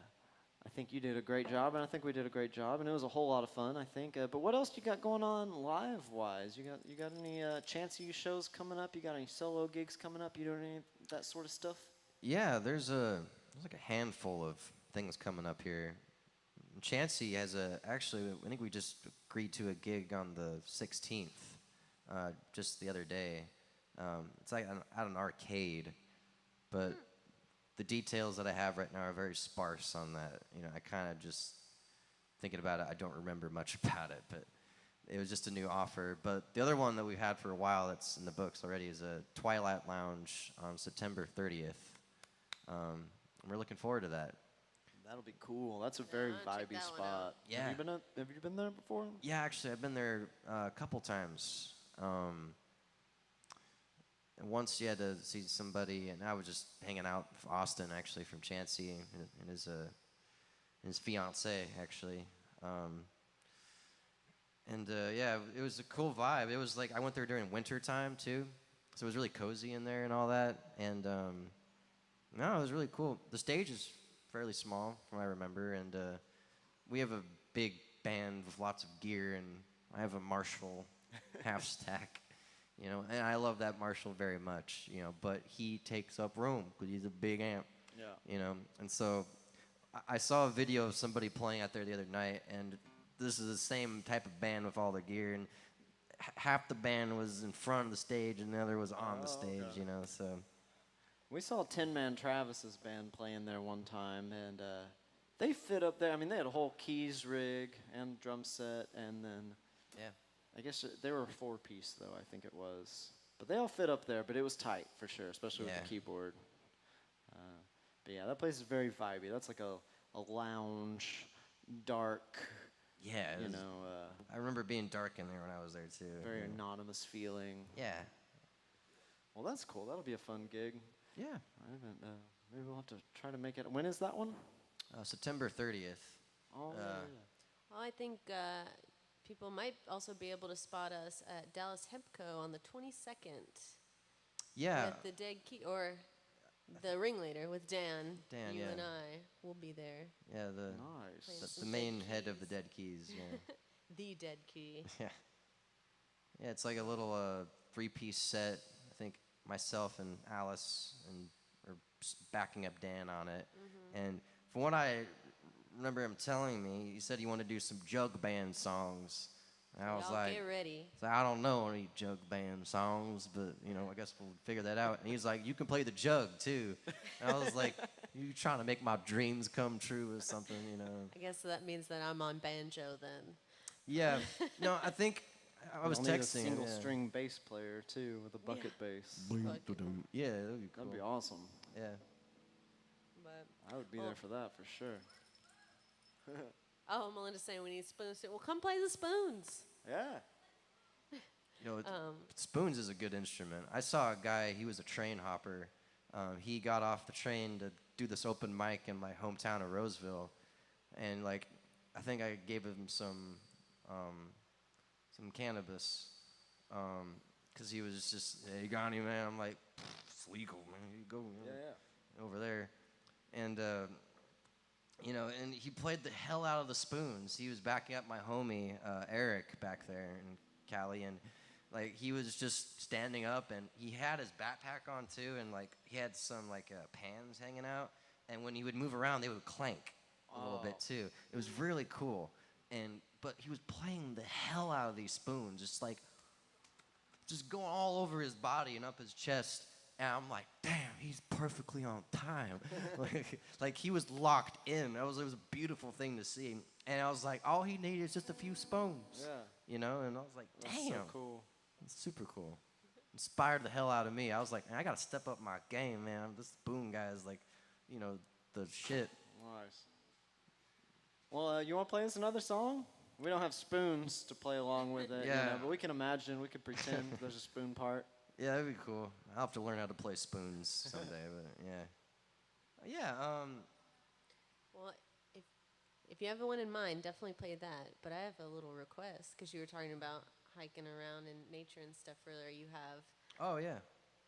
think you did a great job, and I think we did a great job, and it was a whole lot of fun, I think. But what else you got going on live-wise? You got any Chancey shows coming up? You got any solo gigs coming up? You doing any of that sort of stuff? Yeah, there's like a handful of things coming up here. Chancey has actually, I think we just agreed to a gig on the 16th, just the other day. It's like at an arcade, but the details that I have right now are very sparse on that. You know, I kind of just, thinking about it, I don't remember much about it, but it was just a new offer. But the other one that we've had for a while that's in the books already is a Twilight Lounge on September 30th. We're looking forward to that. That'll be cool. That's a very I'll check vibey that one spot. out. Yeah. Have you been there before? Yeah, actually, I've been there a couple times. And once you had to see somebody, and I was just hanging out with Austin, actually, from Chancey, and his fiance, actually. Yeah, it was a cool vibe. It was like, I went there during winter time, too, so it was really cozy in there and all that. And no, it was really cool. The stage is fairly small, from what I remember, and we have a big band with lots of gear, and I have a Marshall half stack. You know, and I love that Marshall very much, you know, but he takes up room because he's a big amp. Yeah. You know, and so I saw a video of somebody playing out there the other night, and this is the same type of band with all their gear, and half the band was in front of the stage and the other was on the stage, okay. you know, so. We saw Tin Man Travis's band playing there one time, and they fit up there. I mean, they had a whole keys rig and drum set, and then Yeah. I guess they were a 4-piece, though, I think it was. But they all fit up there, but it was tight for sure, especially with Yeah. the keyboard. But yeah, that place is very vibey. That's like a lounge, dark, Yeah, you know, I remember being dark in there when I was there too. very yeah. anonymous feeling. Yeah. Well, that's cool. That'll be a fun gig. Yeah. I haven't. Maybe we'll have to try to make it. When is that one? September 30th. Oh, yeah. Well, I think people might also be able to spot us at Dallas Hempco on the 22nd Yeah. with the Dead Key, or the Ringleader with Dan. Dan, you yeah. and I will be there. Yeah, Nice. the some main Dead head of the Keys. Dead Keys, yeah. The Dead Key. Yeah. Yeah, it's like a little 3-piece set. I think myself and Alice are backing up Dan on it. And from what I remember him telling me, he said he wanted to do some jug band songs. And I was Y'all like, get ready. I don't know any jug band songs, but you know, I guess we'll figure that out. And he's like, you can play the jug too. And I was like, you trying to make my dreams come true or something, you know? I guess that means that I'm on banjo then. Yeah. No, I think I was We'll need a texting him. single Yeah. string bass player too with a bucket bass. Yeah, that'd be cool. That'd be awesome. Yeah. But I would be Well- there for that for sure. oh, Melinda's saying we need spoons. Well, come play the spoons. Yeah. You know, spoons is a good instrument. I saw a guy, he was a train hopper. He got off the train to do this open mic in my hometown of Roseville. And like, I think I gave him some cannabis. Cause he was just, hey, you got any, man? I'm like, it's legal, man. Here you go, man. Yeah. Over there. And, you know, and he played the hell out of the spoons. He was backing up my homie, Eric, back there in Cali, and like he was just standing up, and he had his backpack on too, and like he had some like pans hanging out, and when he would move around, they would clank a little bit too. It was really cool, but he was playing the hell out of these spoons, just going all over his body and up his chest. And I'm like, damn, he's perfectly on time. like he was locked in. It was a beautiful thing to see. And I was like, all he needed is just a few spoons. Yeah. You know, and I was like, damn. That's so cool. It's super cool. Inspired the hell out of me. I was like, man, I gotta step up my game, man. This spoon guy is like, you know, the shit. Nice. Well, you want to play us another song? We don't have spoons to play along with it, you Yeah. know, but we can imagine. We could pretend there's a spoon part. Yeah, that'd be cool. I'll have to learn how to play spoons someday, but yeah. Yeah, Well, if you have one in mind, definitely play that. But I have a little request because you were talking about hiking around in nature and stuff earlier. You have oh yeah.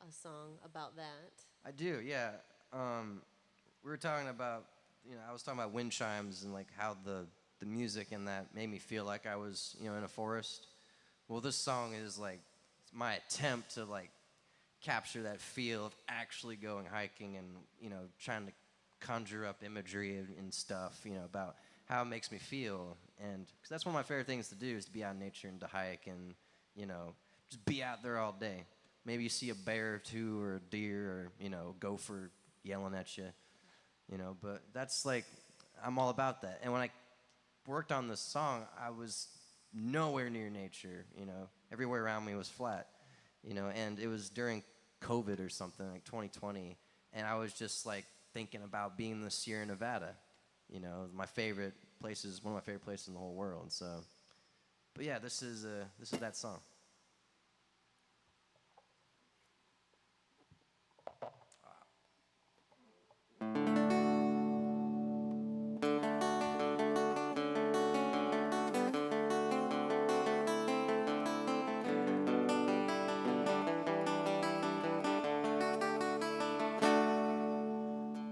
a song about that. I do, yeah. We were talking about, you know, I was talking about wind chimes and like how the music in that made me feel like I was, you know, in a forest. Well, this song is like my attempt to like capture that feel of actually going hiking and, you know, trying to conjure up imagery and stuff, you know, about how it makes me feel. And because that's one of my favorite things to do is to be out in nature and to hike and, you know, just be out there all day. Maybe you see a bear or two or a deer or, you know, gopher yelling at you, you know, but that's like, I'm all about that. And when I worked on this song, I was nowhere near nature, you know, everywhere around me was flat, you know, and it was during COVID or something, like 2020, and I was just like thinking about being in the Sierra Nevada, you know, my favorite places, one of my favorite places in the whole world, so, but yeah, this is that song.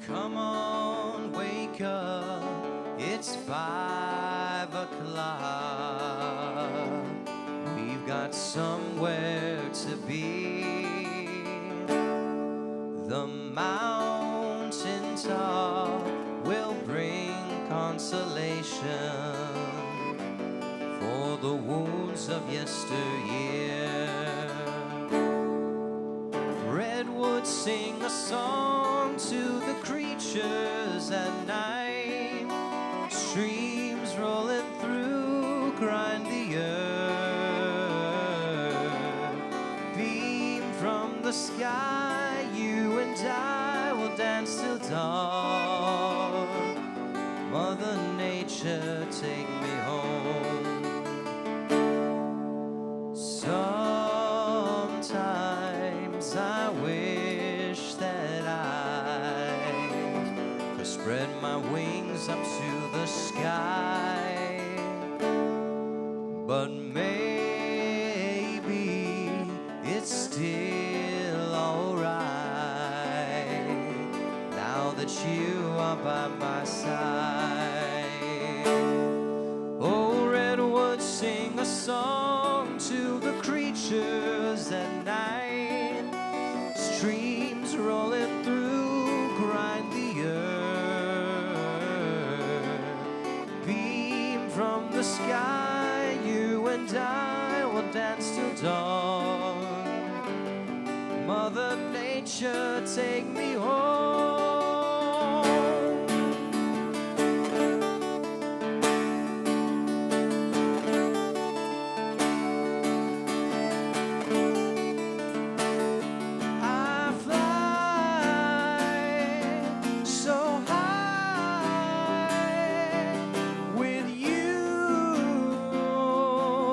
Come on, wake up, it's 5 o'clock. We've got somewhere to be. The mountain top will bring the wounds of yesteryear. Redwoods sing a song to the creatures at night. Streams rolling through grind the earth. Beam from the sky, you and I will dance till dawn. Mother Nature, take me home. Sometimes I wish that I could spread my wings up to the sky, but maybe it's still alright now that you are by my side. Oh, redwoods sing a song to the creatures at night. Streams rolling through grind the earth. Beam from the sky, you and I will dance till dawn. Mother Nature, take me home. I fly so high with you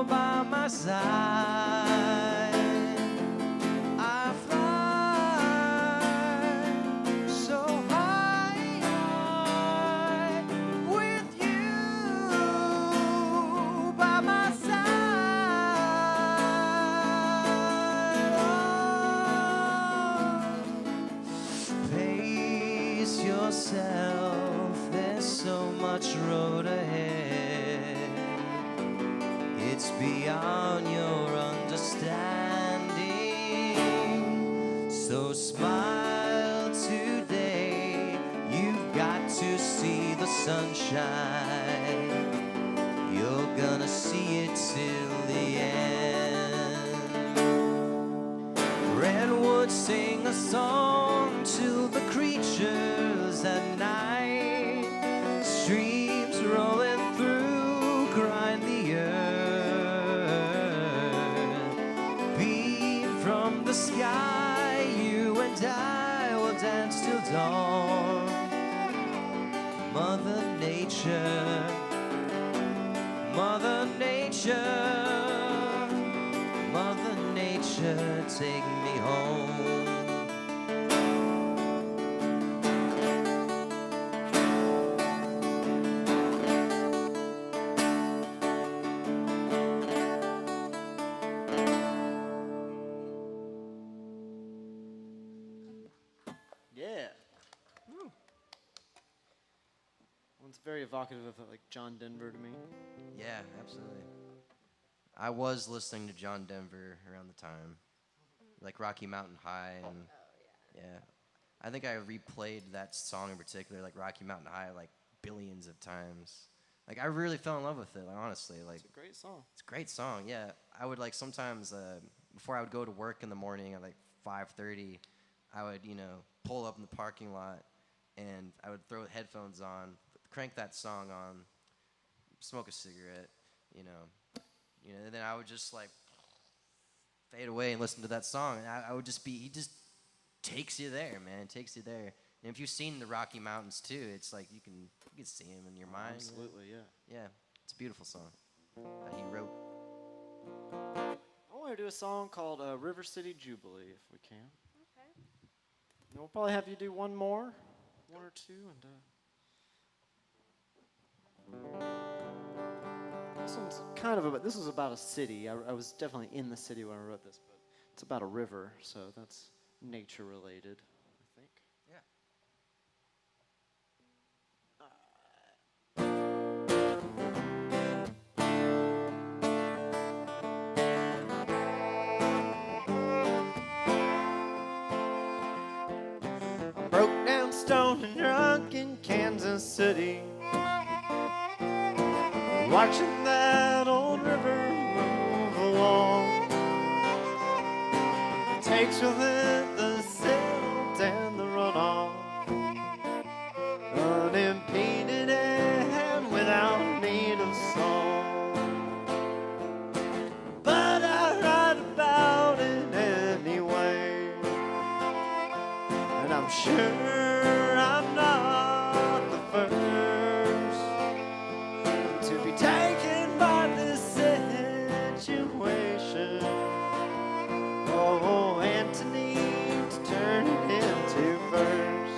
by my side. I fly so high with you by my side. Pace yourself, there's so much road ahead. It's beyond your understanding. So smile today, you've got to see the sunshine. You're gonna see it till the end. Redwoods sing a song to the creatures at night. Streams rolling through grind the earth. Beam from the sky, you and I will dance till dawn. Mother Nature, Mother Nature, Mother Nature, take me home. Yeah. Well, it's very evocative of like John Denver to me. Yeah, absolutely. I was listening to John Denver around the time, like Rocky Mountain High, and yeah, I think I replayed that song in particular, like Rocky Mountain High, like billions of times. Like I really fell in love with it. Like honestly, like It's a great song. it's a great song. Yeah, I would like sometimes before I would go to work in the morning at like 5:30, I would pull up in the parking lot, and I would throw headphones on, crank that song on, smoke a cigarette, and then I would just like fade away and listen to that song, and I would just he just takes you there, man. It takes you there. And if you've seen the Rocky Mountains too, it's like you can see them in your mind. Absolutely, yeah. Yeah, it's a beautiful song that he wrote. I want to do a song called River City Jubilee, if we can. Okay. And we'll probably have you do one more, one or two, and this one's kind of about. This was about a city. I was definitely in the city when I wrote this, but it's about a river, so that's nature related, I think. Yeah. I'm broke down, stoned, and drunk in Kansas City, watching that old river sure I'm not the first to be taken by this situation. Oh, Anthony, to turn it into verse.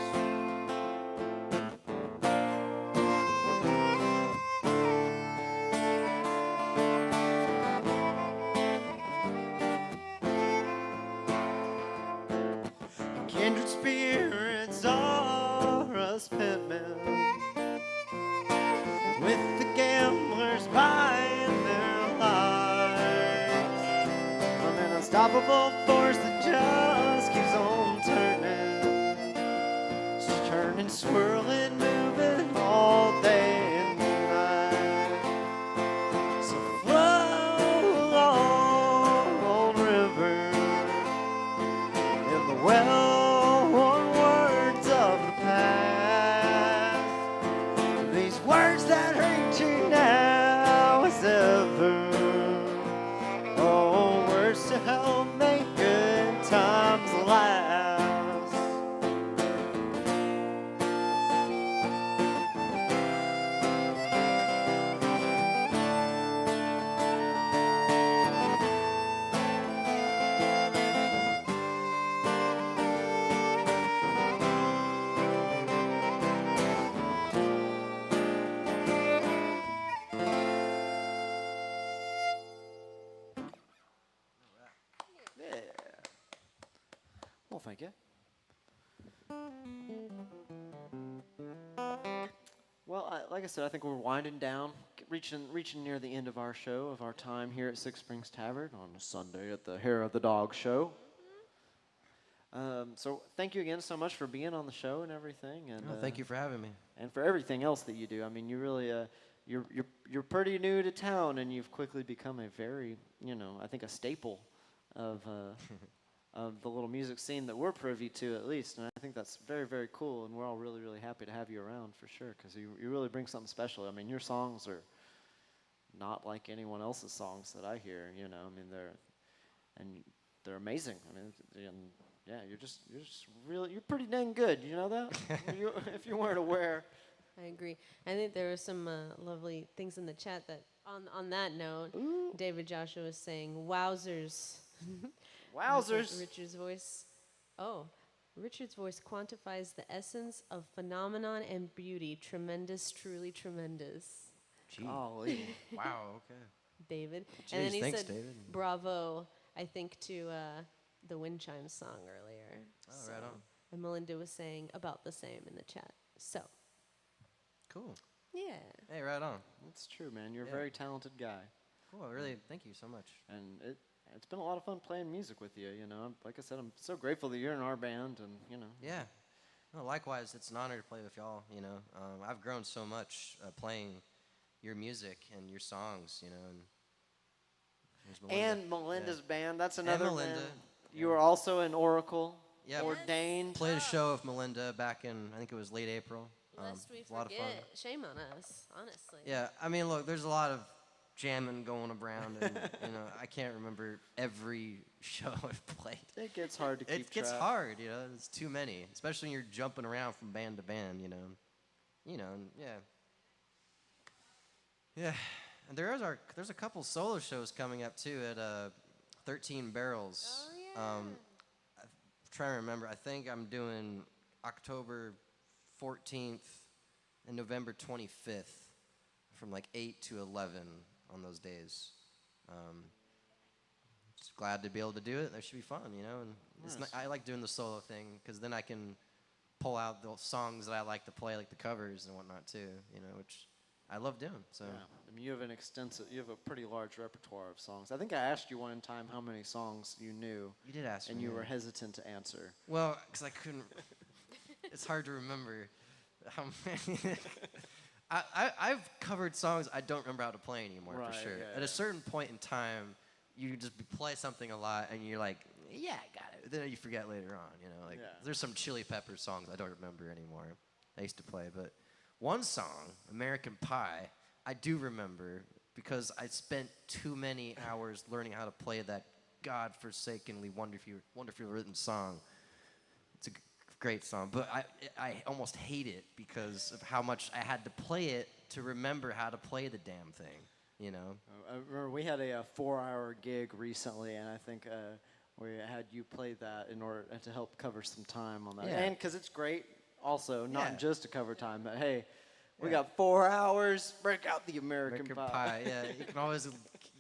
Kindred spirits are us pitmen, with the gamblers buying their lives, from an unstoppable force that just keeps on turning, just turning, swirling, moving all day and night. So flow along, river, in the well-worn words of the past, these words that hurt you now as ever. Oh, words to help make good times last. Yeah. Well, thank you. Well, like I said, I think we're winding down, reaching near the end of our show, of our time here at Six Springs Tavern on a Sunday at the Hair of the Dog show. So thank you again so much for being on the show and everything, and Oh, thank you for having me. and for everything else that you do. I mean, you really you're pretty new to town, and you've quickly become a very, I think a staple of of the little music scene that we're privy to, at least. And I think that's very, very cool, and we're all really, really happy to have you around for sure, because you really bring something special. I mean, your songs are not like anyone else's songs that I hear. I mean, they're amazing. I mean, and yeah, you're pretty dang good. You know that? If you weren't aware. I agree. I think there were some lovely things in the chat that, on that note, Ooh. David Joshua was saying, "Wowzers." Wowzers. Richard's voice. Oh, Richard's voice quantifies the essence of phenomenon and beauty. Tremendous, truly tremendous. Gee. Golly. Wow, okay. David. Jeez, And then he thanks, said, David. "Bravo," I think, to the Wind Chimes song earlier. Oh, right on. And Melinda was saying about the same in the chat. So, Cool. yeah. Hey, right on. That's true, man. You're a Yeah. very talented guy. Cool. Really, thank you so much. And it's been a lot of fun playing music with you. Like I said, I'm so grateful that you're in our band, and Yeah. No, likewise, it's an honor to play with y'all. I've grown so much playing your music and your songs. And there's Melinda. And Melinda's band. That's another Melinda, band. yeah. You were also in Oracle, Yeah, ordained. played a show with Melinda back in, I think it was late April. Lest we it's a lot of fun. forget, shame on us, honestly. Yeah, I mean, look, there's a lot of jamming going around, and I can't remember every show I've played. It gets hard to keep It gets track. hard, It's too many, especially when you're jumping around from band to band, and yeah. Yeah, and there's a couple solo shows coming up too at 13 Barrels. Oh, yeah. I'm trying to remember. I think I'm doing October 14th and November 25th from like 8 to 11 on those days. Just glad to be able to do it. That should be fun, And it's Nice. I like doing the solo thing because then I can pull out the songs that I like to play, like the covers and whatnot too. Which I love doing. So Yeah. I mean, you have a pretty large repertoire of songs. I think I asked you one time how many songs you knew, you did ask and me. you yeah. were hesitant to answer. Well, because I couldn't. It's hard to remember how many. I've covered songs I don't remember how to play anymore, Right, for sure. yeah, At yeah. a certain point in time, you just play something a lot, and you're like, yeah, I got it. Then you forget later on, Like, Yeah. there's some Chili Peppers songs I don't remember anymore. I used to play, but one song, American Pie, I do remember because I spent too many hours learning how to play that godforsakenly wonderfully written song. It's a great song. But I almost hate it because of how much I had to play it to remember how to play the damn thing, you know? I remember we had a 4-hour gig recently, and I think we had you play that in order to help cover some time on that. Yeah. And because it's great also, not Yeah. just to cover time, but hey, we Yeah. got 4 hours, break out the American American Pie. Pie, yeah. You can always,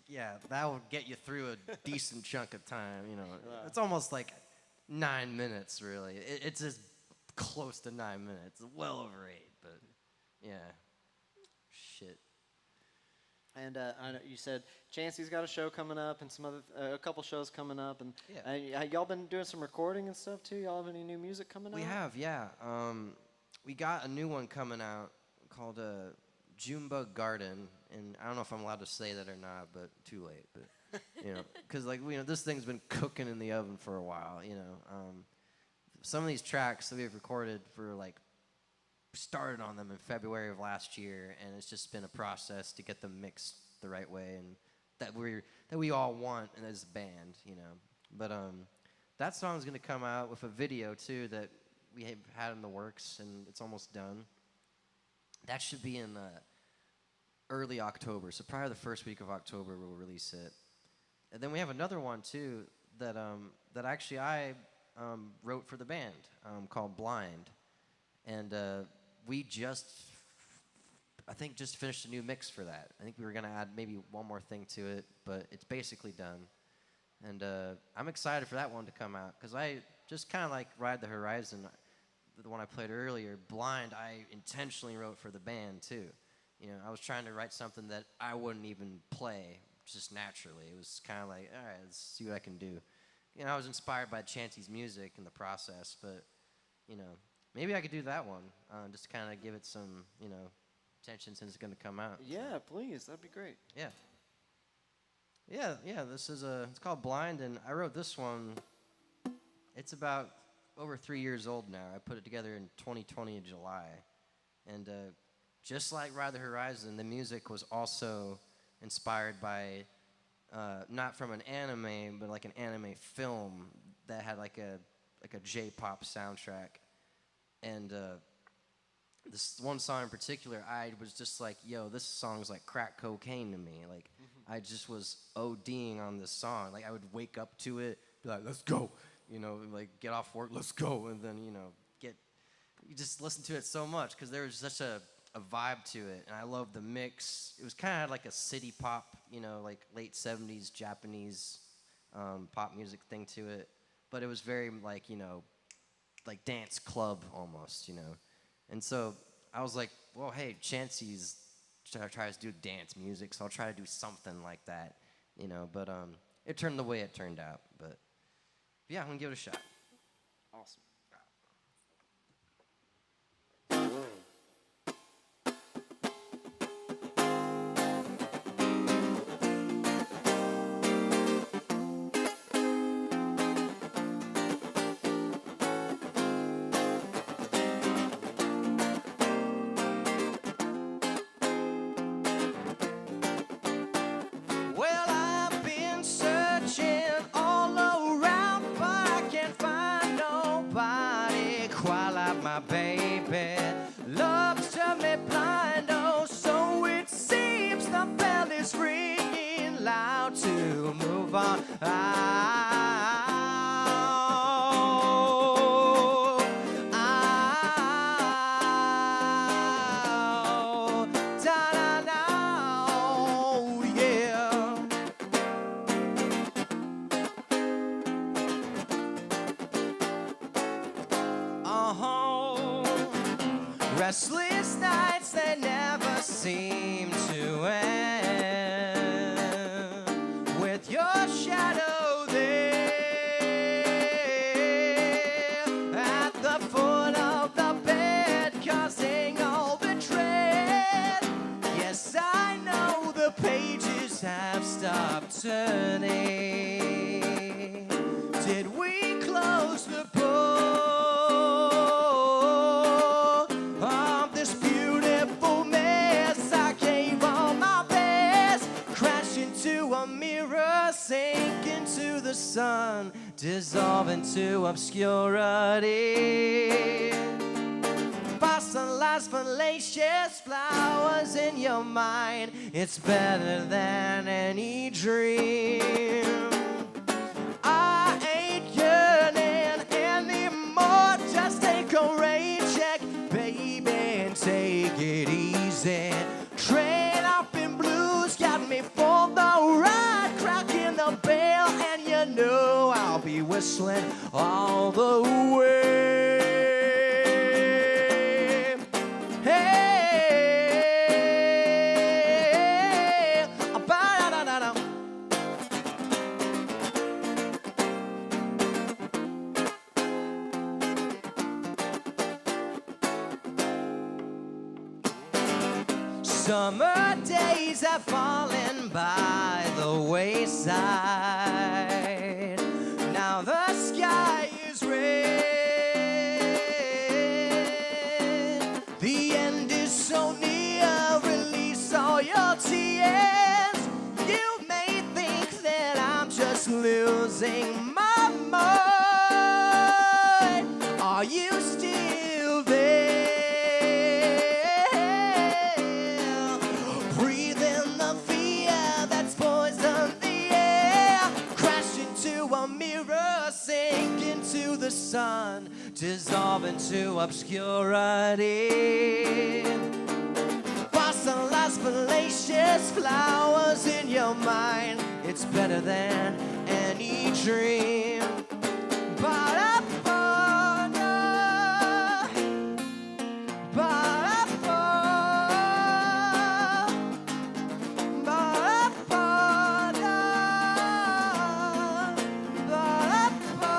yeah, that will get you through a decent chunk of time, you know. Yeah. It's almost like 9 minutes, really. It's just close to 9 minutes. Well over 8, but yeah. Shit. And I know you said Chancey's got a show coming up, and some other a couple shows coming up, and y'all been doing some recording and stuff too. Y'all have any new music coming out? We have, yeah. We got a new one coming out called Junebug Garden, and I don't know if I'm allowed to say that or not, but too late. But you know, because like this thing's been cooking in the oven for a while. You know, some of these tracks that we've recorded for like started on them in February of last year, and it's just been a process to get them mixed the right way and that we all want as a band, you know. But that song's gonna come out with a video too that we have had in the works, and it's almost done. That should be in early October, so probably the first week of October we'll release it. And then we have another one too that that actually I wrote for the band called Blind, and we I think just finished a new mix for that. I think we were gonna add maybe one more thing to it, but it's basically done. And I'm excited for that one to come out because I just kind of like Ride the Horizon, the one I played earlier. Blind, I intentionally wrote for the band too. You know, I was trying to write something that I wouldn't even play just naturally. It was kind of like, all right, let's see what I can do. You know, I was inspired by Chancey's music in the process, but you know, maybe I could do that one, just to kind of give it some, you know, attention since it's going to come out. Yeah, please, that'd be great. Yeah. Yeah, this is it's called Blind, and I wrote this one. It's about over 3 years old now. I put it together in 2020 in July. And just like Ride the Horizon, the music was also inspired by, not from an anime, but like an anime film that had like a J-pop soundtrack. And this one song in particular, I was just like, yo, this song's like crack cocaine to me. Like, I just was ODing on this song. Like, I would wake up to it, be like, let's go. You know, like, get off work, let's go. And then, you know, you just listen to it so much because there was such a vibe to it. And I love the mix. It was kind of like a city pop, you know, like late 70s Japanese pop music thing to it. But it was very, like, you know, like dance club almost, you know. And so I was like, well, hey, Chancey's tries to do dance music, so I'll try to do something like that, you know. But it turned the way it turned out. But yeah, I'm gonna give it a shot. Awesome. Well, I've been searching all around, but I can't find nobody quite like my baby. Love's to me blind, oh, so it seems the bell is ringing loud to move on. Restless nights, they never seem to end. With your shadow there at the foot of the bed, causing all the dread. Yes, I know the pages have stopped turning. Did we close the book? Sink into the sun dissolve into obscurity. Fossilized fallacious flowers in your mind. It's better than any dream. I ain't yearning anymore. Just take a rain check, baby, and take it easy. Train up in blues got me for the ride. Cracking the bell, and you know I'll be whistling all the way. Hey, ba-da-da-da-da. Summer days have fallen by the wayside. Now the sky is red. The end is so near. Release all your tears. You may think that I'm just losing my mind. Are you still there? Breathe in the fear that's poisoned the air. Crash into a mirror, sink into the sun, dissolve into obscurity. Fossilized fallacious flowers in your mind. It's better than any dream. Ba-da-ba-da. Ba-da-ba. Ba-da-ba-da. Ba-da-ba.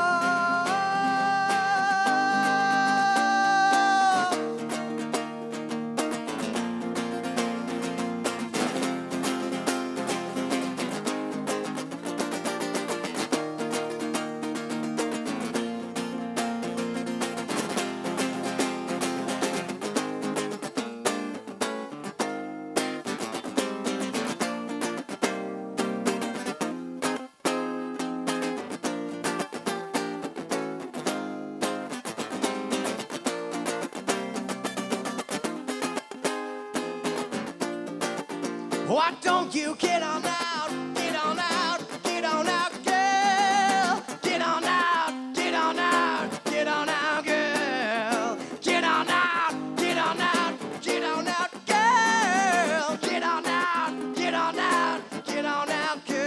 Why don't you get on out, get on out, get on out, girl? Get on out, get on out, get on out, girl. Get on out, get on out, get on out, girl. Get on out, get on out, get on out, girl.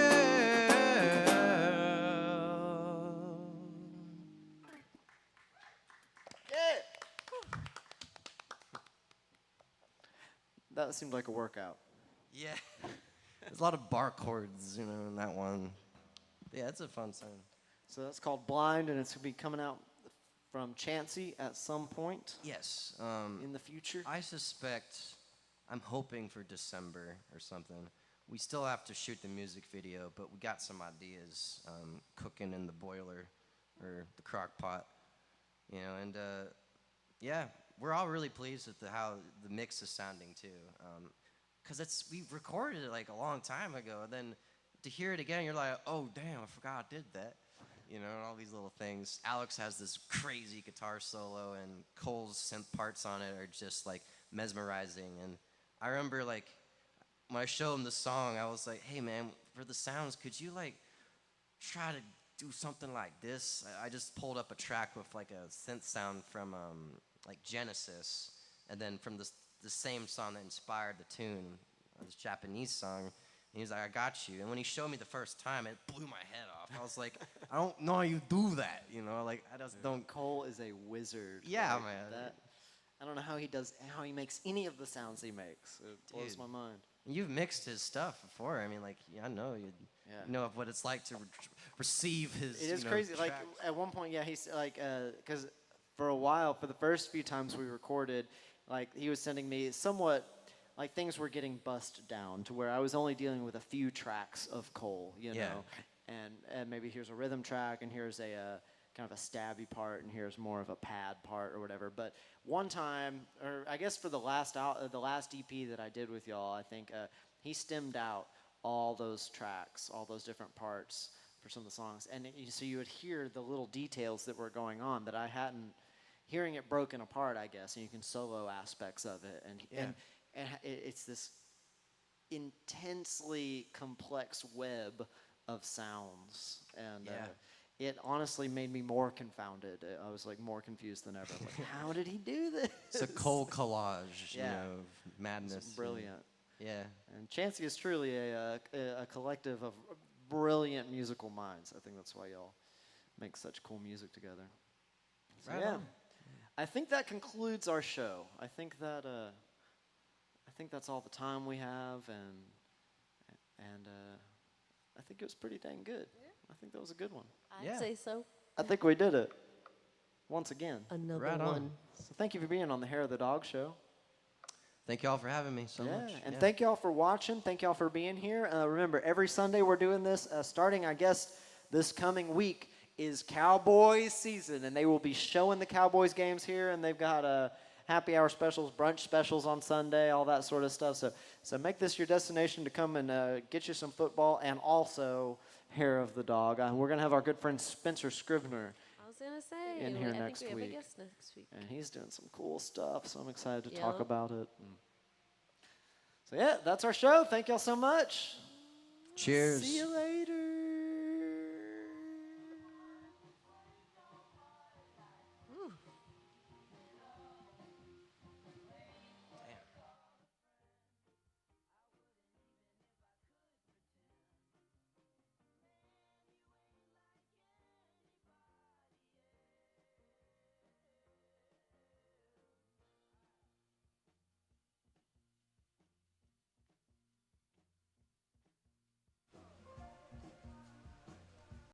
That seemed like a workout. Yeah. There's a lot of bar chords, you know, in that one. Yeah, it's a fun song. So that's called Blind, and it's going to be coming out from Chansey at some point Yes. in the future. I suspect, I'm hoping for December or something. We still have to shoot the music video, but we got some ideas cooking in the boiler or the crock pot, you know, and yeah, we're all really pleased with how the mix is sounding too. Because we recorded it like a long time ago, and then to hear it again, you're like, oh damn, I forgot I did that, you know, and all these little things. Alex has this crazy guitar solo, and Cole's synth parts on it are just like mesmerizing. And I remember like when I showed him the song, I was like, hey man, for the sounds, could you like try to do something like this? I just pulled up a track with like a synth sound from like Genesis, and then from the same song that inspired the tune, this Japanese song. And he was like, I got you. And when he showed me the first time, it blew my head off. I was like, I don't know how you do that, you know? Like, I just don't. Cole is a wizard. Yeah, like man. That, I don't know how he makes any of the sounds he makes. It blows Dude. my mind. You've mixed his stuff before. I mean, like, yeah, I know you know what it's like to receive his. It is crazy. Like tracks. at one point, yeah, he's like, because for a while, for the first few times we recorded, like he was sending me somewhat, like things were getting bussed down to where I was only dealing with a few tracks of Cole, you know, and maybe here's a rhythm track, and here's a kind of a stabby part, and here's more of a pad part or whatever. But one time, or I guess for the last EP that I did with y'all, I think he stemmed out all those tracks, all those different parts for some of the songs, and so you would hear the little details that were going on that I hadn't. Hearing it broken apart, I guess, and you can solo aspects of it, and it's this intensely complex web of sounds, and it honestly made me more confounded. I was like more confused than ever. Like, how did he do this? It's a cold collage, Yeah. you know, of madness. It's brilliant. Yeah. And Chansey is truly a collective of brilliant musical minds. I think that's why y'all make such cool music together. So, Right yeah. on. I think that concludes our show. I think that's all the time we have, and I think it was pretty dang good. I think that was a good one. I'd Yeah. say so. I think we did it once again. Another Right on. one. So thank you for being on the Hair of the Dog show. Thank y'all for having me so much. And thank y'all for watching. Thank y'all for being here. Remember, every Sunday we're doing this, starting, I guess, this coming week is Cowboys season, and they will be showing the Cowboys games here, and they've got happy hour specials, brunch specials on Sunday, all that sort of stuff. So make this your destination to come and get you some football and also Hair of the Dog. We're going to have our good friend Spencer Scrivener, I was gonna say. In here I next think we have week. a guest next week. and he's doing some cool stuff, so I'm excited to talk Yeah. about it. So, yeah, that's our show. Thank y'all so much. Cheers. See you later.